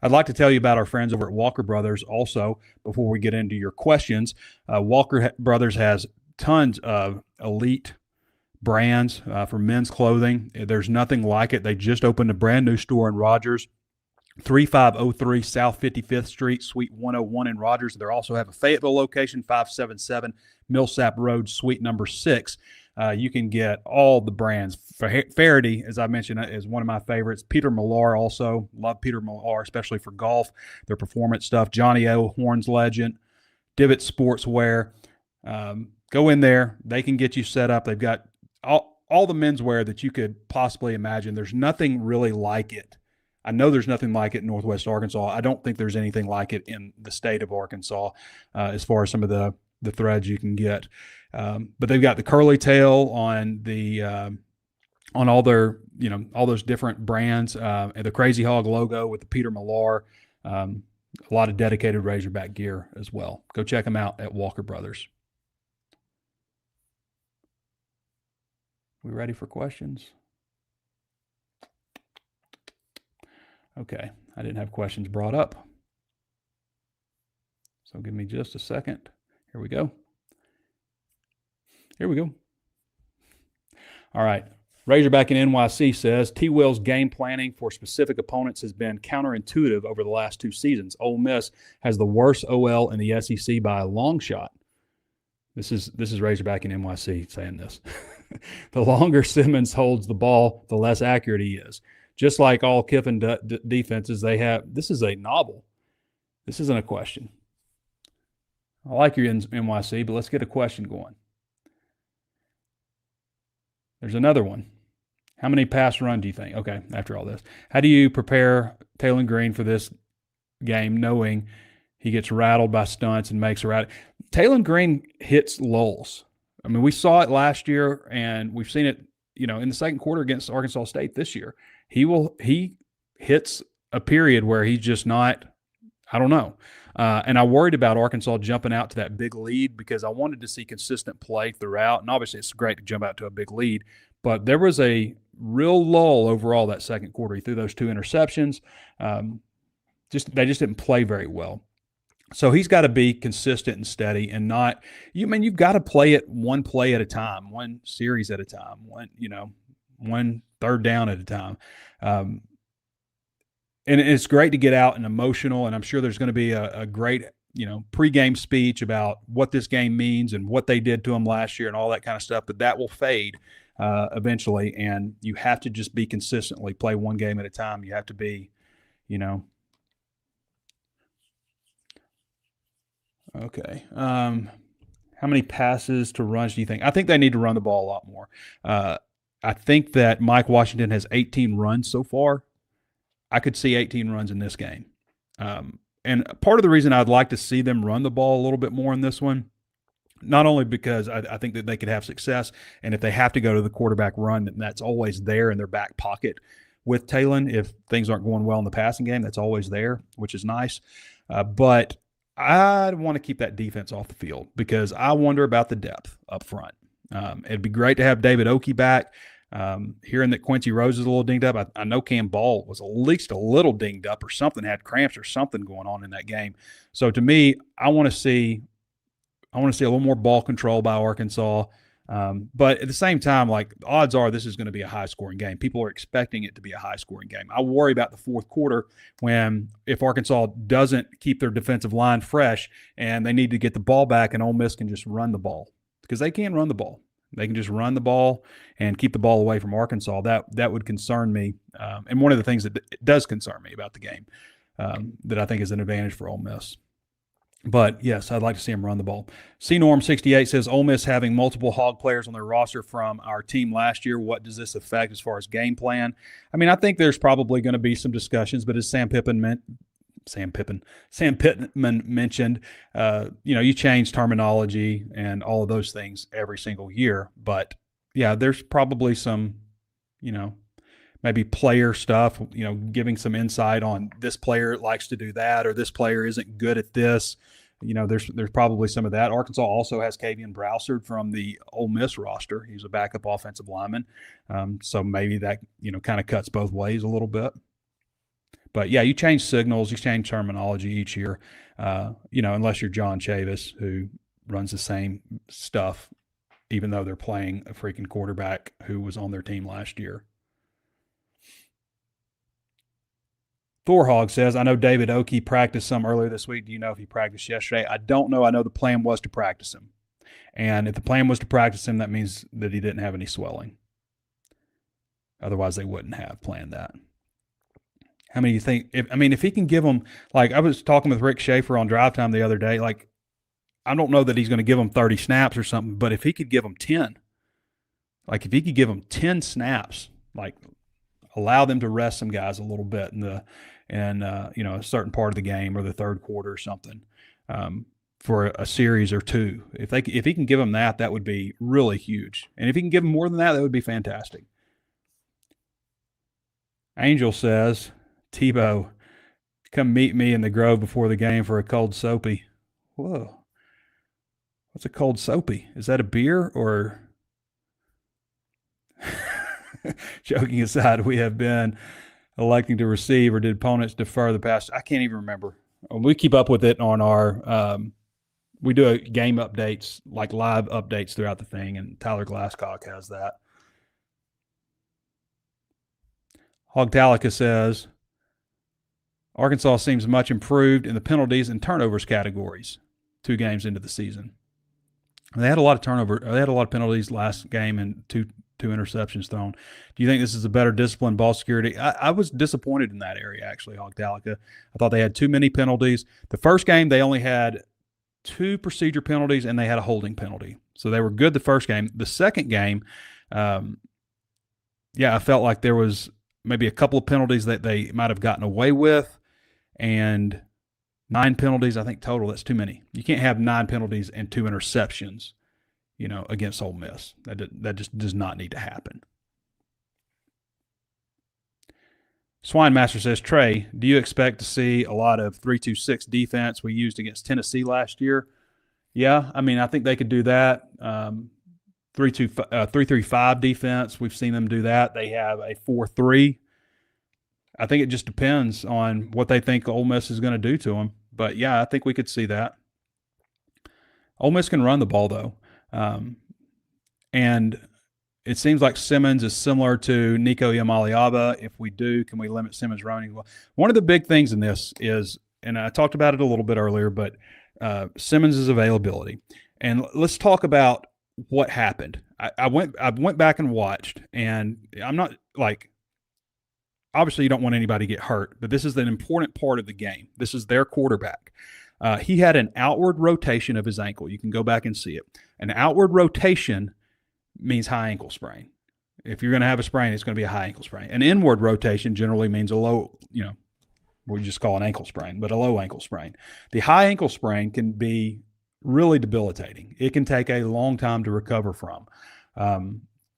Speaker 2: I'd like to tell you about our friends over at Walker Brothers also before we get into your questions. Walker Brothers has tons of elite brands for men's clothing. There's nothing like it. They just opened a brand new store in Rogers, 3503 South 55th Street, Suite 101 in Rogers. They also have a Fayetteville location, 577 Millsap Road, Suite number 6. You can get all the brands. Faraday, as I mentioned, is one of my favorites. Peter Millar also. Love Peter Millar, especially for golf. Their performance stuff. Johnny O, Horns Legend, Divot Sportswear. Go in there. They can get you set up. They've got all the menswear that you could possibly imagine. There's nothing really like it. I know there's nothing like it in Northwest Arkansas. I don't think there's anything like it in the state of Arkansas as far as some of the threads you can get. But they've got the curly tail on the on all their, all those different brands, and the Crazy Hog logo with the Peter Millar. A lot of dedicated Razorback gear as well. Go check them out at Walker Brothers. We ready for questions? Okay, I didn't have questions brought up. So give me just a second. Here we go. All right. Razorback in NYC says, T-Will's game planning for specific opponents has been counterintuitive over the last 2 seasons. Ole Miss has the worst OL in the SEC by a long shot. This is Razorback in NYC saying this. The longer Simmons holds the ball, the less accurate he is. Just like all Kiffin defenses, they have. This is a novel. This isn't a question. I like your NYC, but let's get a question going. There's another one. How many pass run do you think? Okay, after all this. How do you prepare Taylor Green for this game knowing he gets rattled by stunts and makes a rattle? Taylor Green hits lulls. I mean, we saw it last year, and we've seen it, in the second quarter against Arkansas State this year. He hits a period where he's just not, I don't know. And I worried about Arkansas jumping out to that big lead because I wanted to see consistent play throughout. And obviously it's great to jump out to a big lead, but there was a real lull overall that second quarter. He threw those 2 interceptions. They just didn't play very well. So he's got to be consistent and steady and not – you've got to play it one play at a time, one series at a time, one third down at a time. And it's great to get out and emotional, and I'm sure there's going to be a great, pregame speech about what this game means and what they did to them last year and all that kind of stuff, but that will fade eventually, and you have to just be consistently play one game at a time. You have to be, Okay. How many passes to runs do you think? I think they need to run the ball a lot more. I think that Mike Washington has 18 runs so far. I could see 18 runs in this game. And part of the reason I'd like to see them run the ball a little bit more in this one, not only because I think that they could have success, and if they have to go to the quarterback run, then that's always there in their back pocket with Talon. If things aren't going well in the passing game, that's always there, which is nice. But I want to keep that defense off the field because I wonder about the depth up front. It'd be great to have David Oki back. Hearing that Quincy Rose is a little dinged up, I know Cam Ball was at least a little dinged up or something, had cramps or something going on in that game. So to me, I want to see a little more ball control by Arkansas. But at the same time, like, odds are this is going to be a high-scoring game. People are expecting it to be a high-scoring game. I worry about the fourth quarter if Arkansas doesn't keep their defensive line fresh and they need to get the ball back and Ole Miss can just run the ball, because they can run the ball. They can just run the ball and keep the ball away from Arkansas. That would concern me. And one of the things that does concern me about the game that I think is an advantage for Ole Miss. But, yes, I'd like to see him run the ball. CNorm68 says, Ole Miss having multiple Hog players on their roster from our team last year, what does this affect as far as game plan? I mean, I think there's probably going to be some discussions, but as Sam Pittman mentioned, you change terminology and all of those things every single year. But, yeah, there's probably some, maybe player stuff, giving some insight on this player likes to do that or this player isn't good at this. There's probably some of that. Arkansas also has Kavian Browsard from the Ole Miss roster. He's a backup offensive lineman. So maybe that, kind of cuts both ways a little bit. But, yeah, you change signals, you change terminology each year, unless you're John Chavis, who runs the same stuff, even though they're playing a freaking quarterback who was on their team last year. Thorhog says, I know David Oakey practiced some earlier this week. Do you know if he practiced yesterday? I don't know. I know the plan was to practice him. And if the plan was to practice him, that means that he didn't have any swelling. Otherwise, they wouldn't have planned that. How many do you think? If he can give them, like I was talking with Rick Schaefer on Drive Time the other day, like I don't know that he's going to give them 30 snaps or something, but if he could give them 10, like if he could give them 10 snaps, like allow them to rest some guys a little bit in a certain part of the game or the third quarter or something for a series or two. If he can give them that would be really huge. And if he can give them more than that would be fantastic. Angel says, Tebow, come meet me in the Grove before the game for a cold soapy. Whoa. What's a cold soapy? Is that a beer or? Joking aside, we have been electing to receive, or did opponents defer the pass? I can't even remember. We keep up with it on our we do game updates, like live updates throughout the thing, and Tyler Glasscock has that. Hogtalica says, Arkansas seems much improved in the penalties and turnovers categories 2 games into the season. They had a lot of penalties last game and two interceptions thrown. Do you think this is a better discipline, ball security? I was disappointed in that area, actually, Hogtalica. I thought they had too many penalties. The first game, they only had 2 procedure penalties and they had a holding penalty. So they were good the first game. The second game, I felt like there was maybe a couple of penalties that they might have gotten away with, and 9 penalties, I think, total. That's too many. You can't have 9 penalties and 2 interceptions, against Ole Miss. That just does not need to happen. Swine Master says, Trey, do you expect to see a lot of 3-2-6 defense we used against Tennessee last year? Yeah, I think they could do that. 3-3-5 defense, we've seen them do that. They have a 4-3. I think it just depends on what they think Ole Miss is going to do to them. But, yeah, I think we could see that. Ole Miss can run the ball, though. And it seems like Simmons is similar to Nico Yamaliaba. If we do, can we limit Simmons running? Well, one of the big things in this is, and I talked about it a little bit earlier, but Simmons' availability. And let's talk about what happened. I went back and watched, and I'm not like, obviously you don't want anybody to get hurt, but this is an important part of the game. This is their quarterback. He had an outward rotation of his ankle. You can go back and see it. An outward rotation means high ankle sprain. If you're going to have a sprain, it's going to be a high ankle sprain. An inward rotation generally means a low, we just call an ankle sprain, but a low ankle sprain. The high ankle sprain can be really debilitating. It can take a long time to recover from.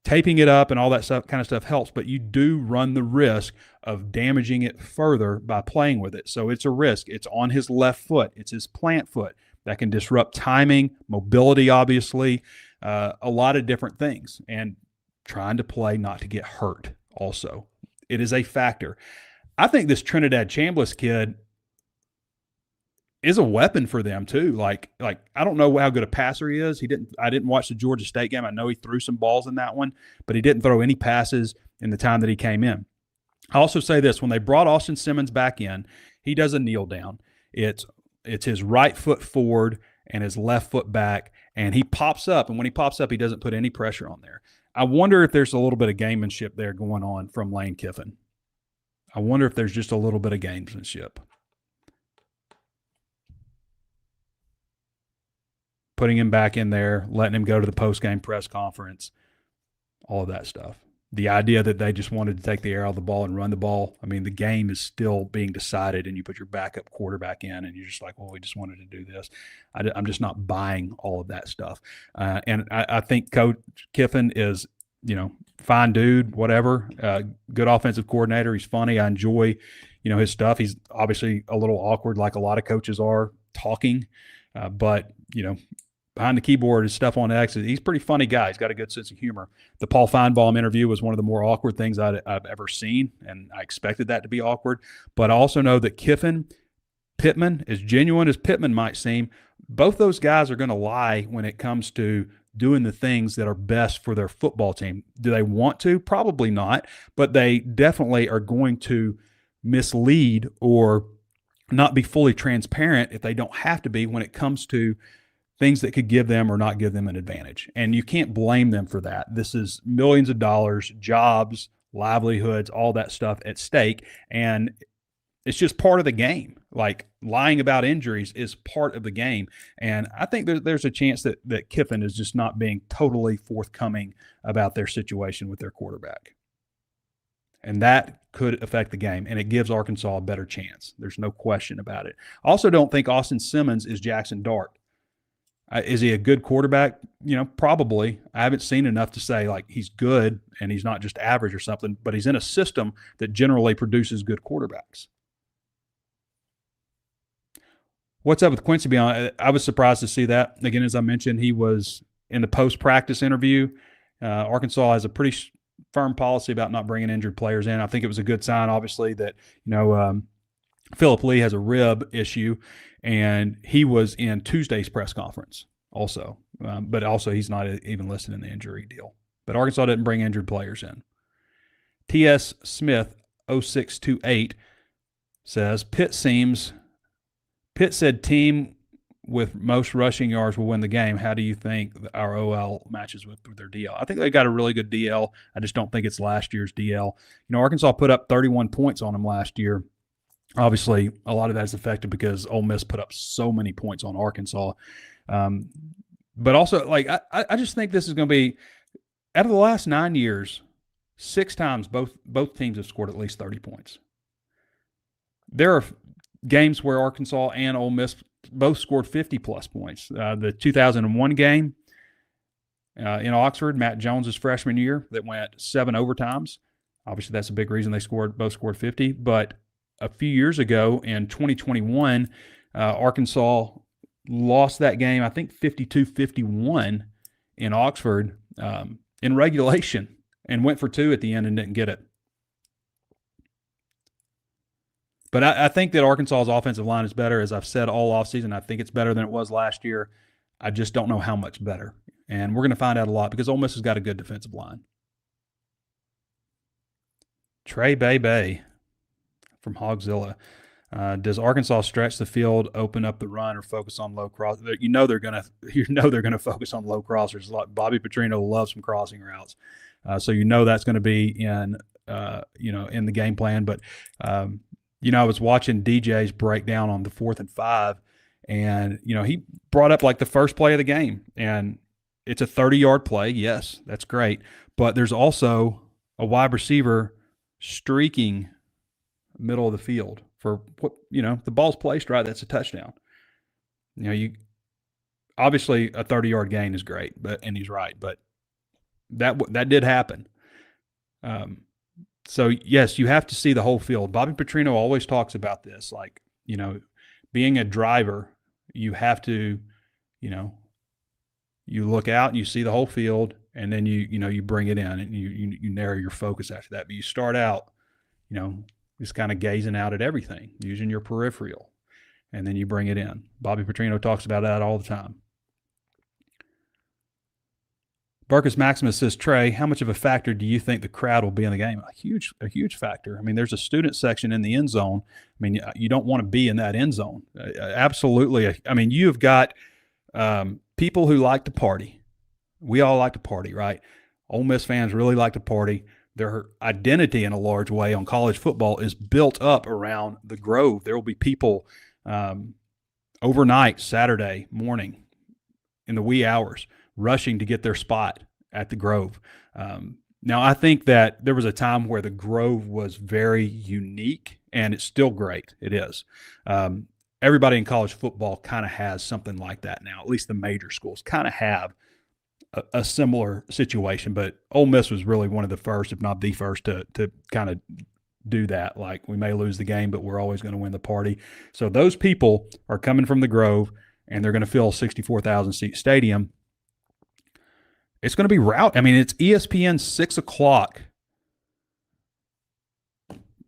Speaker 2: Taping it up and all that kind of stuff helps, but you do run the risk of damaging it further by playing with it. So it's a risk. It's on his left foot. It's his plant foot. That can disrupt timing, mobility, obviously, a lot of different things. And trying to play not to get hurt also. It is a factor. I think this Trinidad Chambliss kid is a weapon for them too. Like I don't know how good a passer he is. I didn't watch the Georgia State game. I know he threw some balls in that one, but he didn't throw any passes in the time that he came in. I also say this, when they brought Austin Simmons back in, he does a kneel down. It's his right foot forward and his left foot back, and he pops up, and when he pops up, he doesn't put any pressure on there. I wonder if there's a little bit of gamemanship there going on from Lane Kiffin. I wonder if there's just a little bit of gamesmanship. Putting him back in there, letting him go to the post-game press conference, all of that stuff. The idea that they just wanted to take the air out of the ball and run the ball. I mean, the game is still being decided, and you put your backup quarterback in, and you're just like, well, we just wanted to do this. I'm just not buying all of that stuff. And I think Coach Kiffin is, fine dude, whatever, good offensive coordinator. He's funny. I enjoy, his stuff. He's obviously a little awkward like a lot of coaches are talking, but, behind the keyboard, his stuff on X, he's a pretty funny guy. He's got a good sense of humor. The Paul Feinbaum interview was one of the more awkward things I've ever seen, and I expected that to be awkward. But I also know that Pittman, as genuine as Pittman might seem, both those guys are going to lie when it comes to doing the things that are best for their football team. Do they want to? Probably not, but they definitely are going to mislead or not be fully transparent if they don't have to be when it comes to things that could give them or not give them an advantage. And you can't blame them for that. This is millions of dollars, jobs, livelihoods, all that stuff at stake. And it's just part of the game. Like lying about injuries is part of the game. And I think there's a chance that Kiffin is just not being totally forthcoming about their situation with their quarterback. And that could affect the game, and it gives Arkansas a better chance. There's no question about it. I also don't think Austin Simmons is Jackson Dart. Is he a good quarterback? Probably. I haven't seen enough to say like he's good and he's not just average or something, but he's in a system that generally produces good quarterbacks. What's up with Quincy Beyond? I was surprised to see that. Again, as I mentioned, he was in the post-practice interview. Arkansas has a pretty firm policy about not bringing injured players in. I think it was a good sign, obviously, that Phillip Lee has a rib issue, and he was in Tuesday's press conference also. But also he's not even listed in the injury deal. But Arkansas didn't bring injured players in. T.S. Smith, 0628, says, Pitt said team with most rushing yards will win the game. How do you think our OL matches with their DL? I think they got a really good DL. I just don't think it's last year's DL. Arkansas put up 31 points on them last year. Obviously, a lot of that is affected because Ole Miss put up so many points on Arkansas. But also, I just think this is going to be, out of the last 9 years, 6 times both teams have scored at least 30 points. There are games where Arkansas and Ole Miss both scored 50-plus points. The 2001 game in Oxford, Matt Jones's freshman year, that went 7 overtimes. Obviously, that's a big reason they both scored 50. But a few years ago in 2021, Arkansas lost that game, I think 52-51 in Oxford in regulation, and went for 2 at the end and didn't get it. But I think that Arkansas's offensive line is better. As I've said all offseason, I think it's better than it was last year. I just don't know how much better. And we're going to find out a lot because Ole Miss has got a good defensive line. Trey Biddy from Hogzilla. Does Arkansas stretch the field, open up the run, or focus on low cross? They're going to focus on low crossers. Like Bobby Petrino loves some crossing routes, so that's going to be in the game plan. But I was watching DJ's breakdown on the 4th and 5, and he brought up like the first play of the game, and it's a 30-yard play. Yes, that's great, but there's also a wide receiver streaking middle of the field for what the ball's placed right. That's a touchdown. You obviously a 30-yard gain is great, and he's right, but that did happen. So yes, you have to see the whole field. Bobby Petrino always talks about this, being a driver, you have to, you look out and you see the whole field, and then you bring it in, and you narrow your focus after that. But you start out, just kind of gazing out at everything, using your peripheral, and then you bring it in. Bobby Petrino talks about that all the time. Marcus Maximus says, Trey, how much of a factor do you think the crowd will be in the game? A huge factor. I mean, there's a student section in the end zone. I mean, you don't want to be in that end zone. Absolutely. I mean, you've got people who like to party. We all like to party, right? Ole Miss fans really like to party. Their identity in a large way on college football is built up around the Grove. There will be people overnight, Saturday morning, in the wee hours, rushing to get their spot at the Grove. Now, I think that there was a time where the Grove was very unique, and it's still great. It is. Everybody in college football kind of has something like that now. At least the major schools kind of have a similar situation. But Ole Miss was really one of the first, if not the first, to kind of do that. Like, we may lose the game, but we're always going to win the party. So those people are coming from the Grove, and they're going to fill a 64,000-seat stadium. It's going to be route. I mean, it's ESPN 6 o'clock.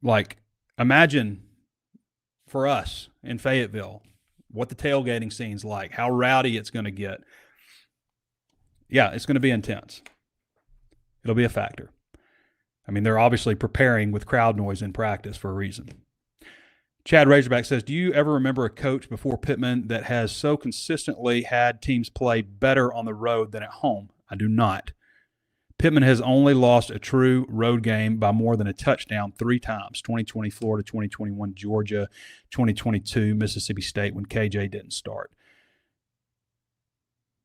Speaker 2: Like, imagine for us in Fayetteville what the tailgating scene's like, how rowdy it's going to get. Yeah, it's going to be intense. It'll be a factor. I mean, they're obviously preparing with crowd noise in practice for a reason. Chad Razorback says, do you ever remember a coach before Pittman that has so consistently had teams play better on the road than at home? I do not. Pittman has only lost a true road game by more than a touchdown 3 times, 2020 Florida, 2021 Georgia, 2022 Mississippi State when KJ didn't start.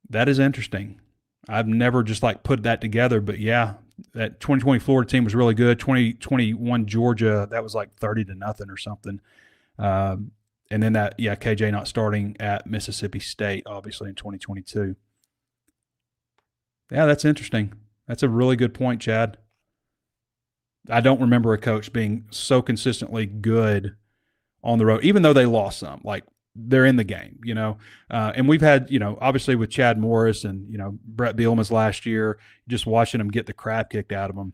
Speaker 2: That is interesting. I've never just put that together, but yeah, that 2020 Florida team was really good. 2021 Georgia, that was 30-0 or something. And then KJ not starting at Mississippi State, obviously, in 2022. Yeah, that's interesting. That's a really good point, Chad. I don't remember a coach being so consistently good on the road, even though they lost some. They're in the game, And we've had, obviously with Chad Morris and, Brett Bielema's last year, just watching them get the crap kicked out of them.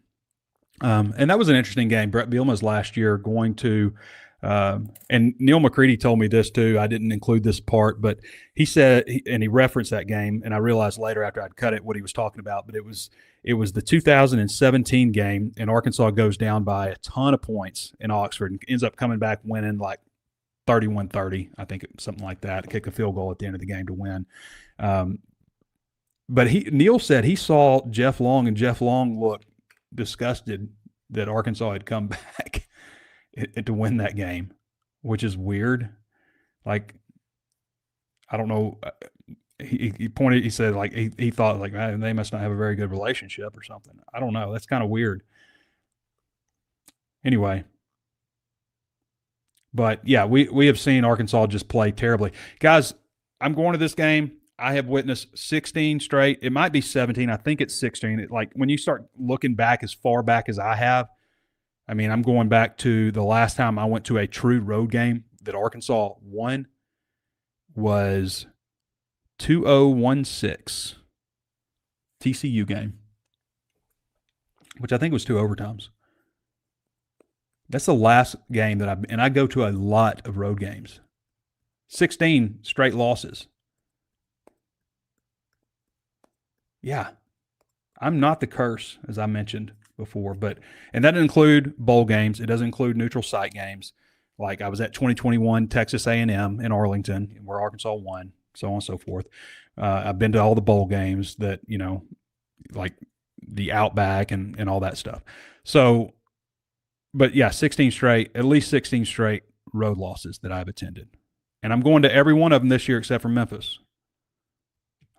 Speaker 2: And that was an interesting game. Brett Bielema's last year going to and Neal McCready told me this too. I didn't include this part, but he said, and he referenced that game, and I realized later after I'd cut it what he was talking about. But it was the 2017 game, and Arkansas goes down by a ton of points in Oxford and ends up coming back winning 31-30, I think, something like that. Kick a field goal at the end of the game to win. But Neal said he saw Jeff Long, and Jeff Long looked disgusted that Arkansas had come back to win that game, which is weird. I don't know. He pointed. He said he thought they must not have a very good relationship or something. I don't know. That's kind of weird. Anyway, but yeah, we have seen Arkansas just play terribly, guys. I'm going to this game. I have witnessed 16 straight. It might be 17. I think it's 16. When you start looking back as far back as I have. I mean, I'm going back to the last time I went to a true road game that Arkansas won was 2016 TCU game, which I think was 2 overtimes. That's the last game that and I go to a lot of road games. 16 straight losses. Yeah. I'm not the curse, as I mentioned before, and that doesn't include bowl games. It doesn't include neutral site games. I was at 2021 Texas A&M in Arlington, where Arkansas won, so on and so forth. I've been to all the bowl games that, the Outback and all that stuff. So, but yeah, at least 16 straight road losses that I've attended. And I'm going to every one of them this year except for Memphis.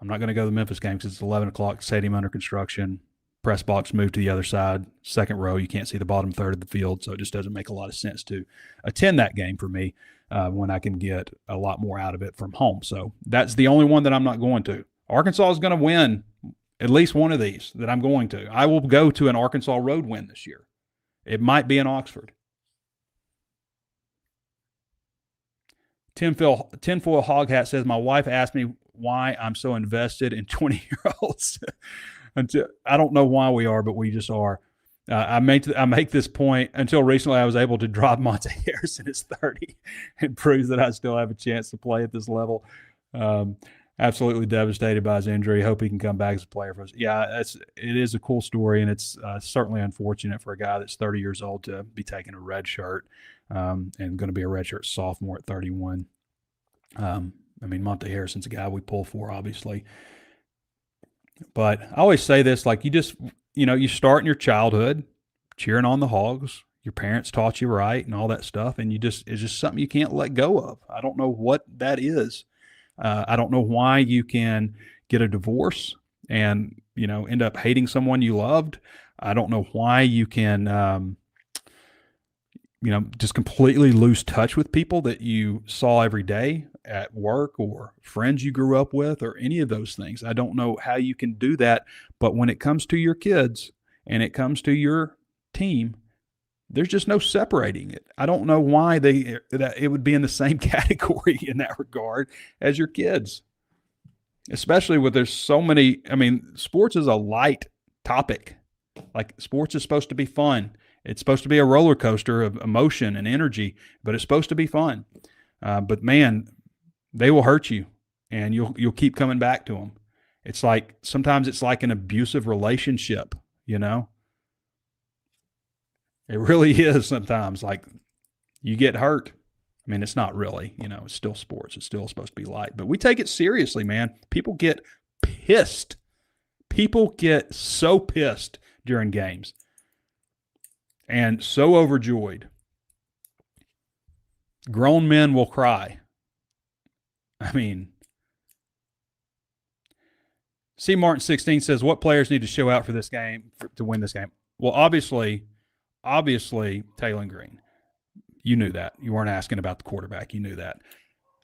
Speaker 2: I'm not going to go to the Memphis game because it's 11 o'clock, stadium under construction. Press box moved to the other side, second row. You can't see the bottom third of the field, so it just doesn't make a lot of sense to attend that game for me when I can get a lot more out of it from home. So that's the only one that I'm not going to. Arkansas is going to win at least one of these that I'm going to. I will go to an Arkansas road win this year. It might be in Oxford. Tinfoil Hog Hat says, my wife asked me why I'm so invested in 20-year-olds. until I don't know why we are, but we just are. I make this point until recently. I was able to drop Monte Harrison at 30 and proves that I still have a chance to play at this level. Absolutely devastated by his injury. Hope he can come back as a player for us. Yeah, it is a cool story, and it's certainly unfortunate for a guy that's 30 years old to be taking a red shirt and going to be a redshirt sophomore at 31. I mean, Monte Harrison's a guy we pull for, obviously. But I always say this, like you start in your childhood cheering on the Hogs. Your parents taught you right and all that stuff, and it's just something you can't let go of. I don't know what that is. I don't know why you can get a divorce and, end up hating someone you loved. I don't know why you can, just completely lose touch with people that you saw every day at work or friends you grew up with or any of those things. I don't know how you can do that. But when it comes to your kids and it comes to your team, there's just no separating it. I don't know why that it would be in the same category in that regard as your kids, especially with there's so many. I mean, sports is a light topic. Like sports is supposed to be fun. It's supposed to be a roller coaster of emotion and energy, but it's supposed to be fun. But man, they will hurt you, and you'll keep coming back to them. It's like sometimes it's like an abusive relationship, It really is sometimes. Like you get hurt. I mean, it's not really, it's still sports. It's still supposed to be light. But we take it seriously, man. People get pissed. People get so pissed during games and so overjoyed. Grown men will cry. I mean, C. Martin 16 says, what players need to show out for this game to win this game? Well, obviously, Taylor Green. You knew that. You weren't asking about the quarterback. You knew that.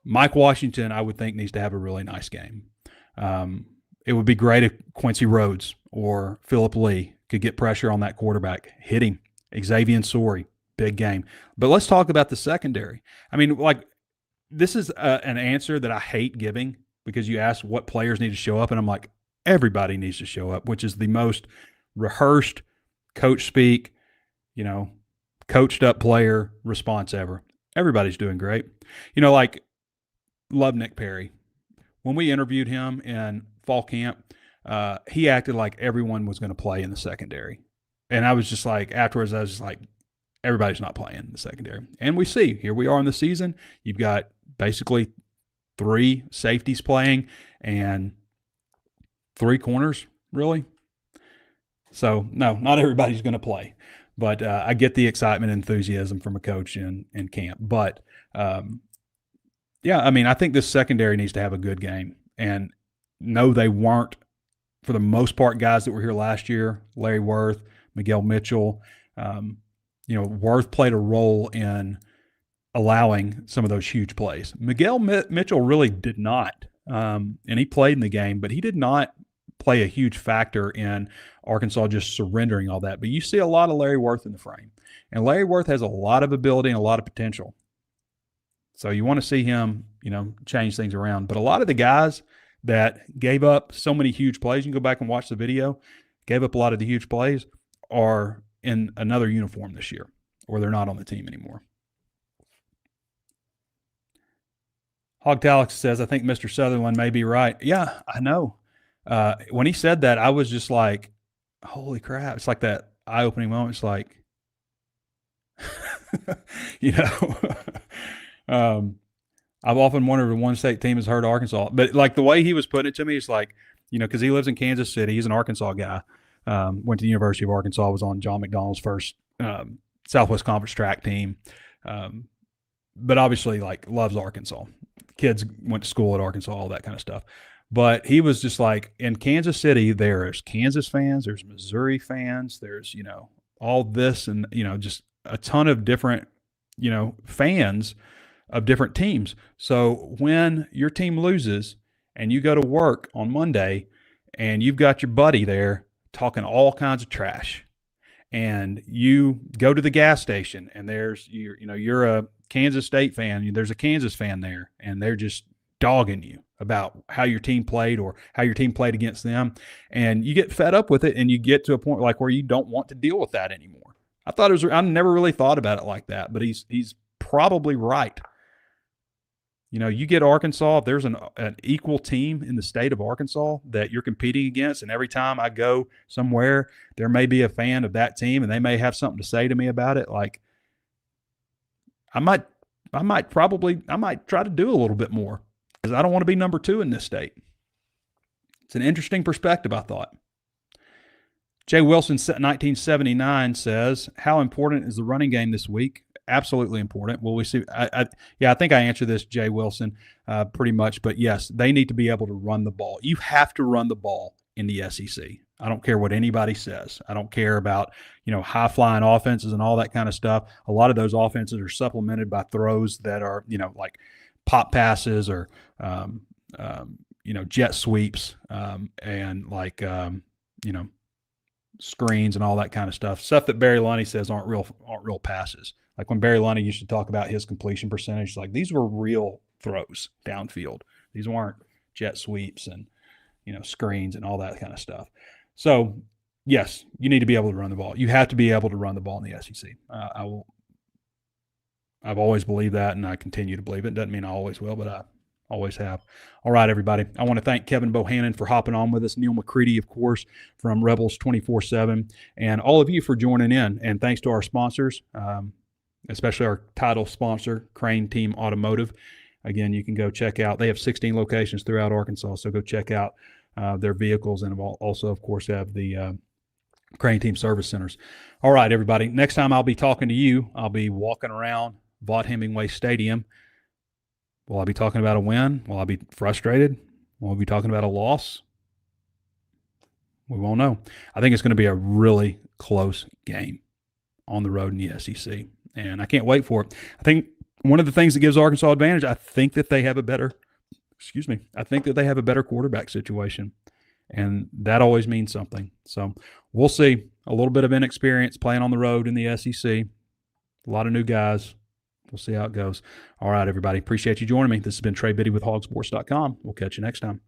Speaker 2: Mike Washington, I would think, needs to have a really nice game. It would be great if Quincy Rhodes or Phillip Lee could get pressure on that quarterback, hit him. Xavier Sori, big game. But let's talk about the secondary. I mean, this is an answer that I hate giving because you ask what players need to show up, and I'm like, everybody needs to show up, which is the most rehearsed coach speak, coached up player response ever. Everybody's doing great. Love Nick Perry. When we interviewed him in fall camp, he acted like everyone was going to play in the secondary. And I was just like, afterwards, I was just like, everybody's not playing in the secondary. And we see, here we are in the season. You've got basically 3 safeties playing and 3 corners, really. So, no, not everybody's going to play. But I get the excitement and enthusiasm from a coach in camp. But, I mean, I think this secondary needs to have a good game. And no, they weren't, for the most part, guys that were here last year, Larry Worth, Miguel Mitchell. Worth played a role in allowing some of those huge plays. Miguel Mitchell really did not, and he played in the game, but he did not play a huge factor in Arkansas just surrendering all that. But you see a lot of Larry Worth in the frame, and Larry Worth has a lot of ability and a lot of potential. So you want to see him, change things around. But a lot of the guys that gave up so many huge plays, you can go back and watch the video, gave up a lot of the huge plays, are in another uniform this year, or they're not on the team anymore. Hogtalix says, I think Mr. Sutherland may be right. Yeah, I know. When he said that, I was just like, holy crap. It's like that eye-opening moment. It's like, I've often wondered if one state team has hurt Arkansas. But like the way he was putting it to me, it's like, because he lives in Kansas City. He's an Arkansas guy. Went to the University of Arkansas, was on John McDonald's first Southwest Conference track team. But obviously, loves Arkansas. Kids went to school at Arkansas, all that kind of stuff. But he was just like, in Kansas City, there's Kansas fans, there's Missouri fans, there's, all this and, just a ton of different, fans of different teams. So when your team loses and you go to work on Monday and you've got your buddy there talking all kinds of trash, and you go to the gas station and you're a Kansas State fan, there's a Kansas fan there, and they're just dogging you about how your team played or how your team played against them. And you get fed up with it, and you get to a point like where you don't want to deal with that anymore. I never really thought about it like that, but he's probably right. You know, you get Arkansas, if there's an equal team in the state of Arkansas that you're competing against, and every time I go somewhere, there may be a fan of that team, and they may have something to say to me about it. Like, I might try to do a little bit more because I don't want to be number 2 in this state. It's an interesting perspective, I thought. Jay Wilson, 1979, says, how important is the running game this week? Absolutely important. Will we see? I think I answered this, Jay Wilson, pretty much. But yes, they need to be able to run the ball. You have to run the ball in the SEC. I don't care what anybody says. I don't care about, high flying offenses and all that kind of stuff. A lot of those offenses are supplemented by throws that are, like pop passes or, jet sweeps and like, screens and all that kind of stuff. Stuff that Barry Lunny says aren't real passes. Like when Barry Lunny used to talk about his completion percentage, like these were real throws downfield. These weren't jet sweeps and, screens and all that kind of stuff. So, yes, you need to be able to run the ball. You have to be able to run the ball in the SEC. I've always believed that, and I continue to believe it. Doesn't mean I always will, but I always have. All right, everybody. I want to thank Kevin Bohannon for hopping on with us, Neal McCready, of course, from Rebels 24/7, and all of you for joining in. And thanks to our sponsors, especially our title sponsor, Crain Automotive. Again, you can go check out. They have 16 locations throughout Arkansas, so go check out their vehicles, and also, of course, have the Crain Team service centers. All right, everybody. Next time I'll be talking to you, I'll be walking around Vaught Hemingway Stadium. Will I be talking about a win? Will I be frustrated? Will I be talking about a loss? We won't know. I think it's going to be a really close game on the road in the SEC, and I can't wait for it. I think one of the things that gives Arkansas advantage, I think that they have a better quarterback situation, and that always means something. So we'll see. A little bit of inexperience playing on the road in the SEC, a lot of new guys. We'll see how it goes. All right, everybody. Appreciate you joining me. This has been Trey Biddy with HawgSports.com. We'll catch you next time.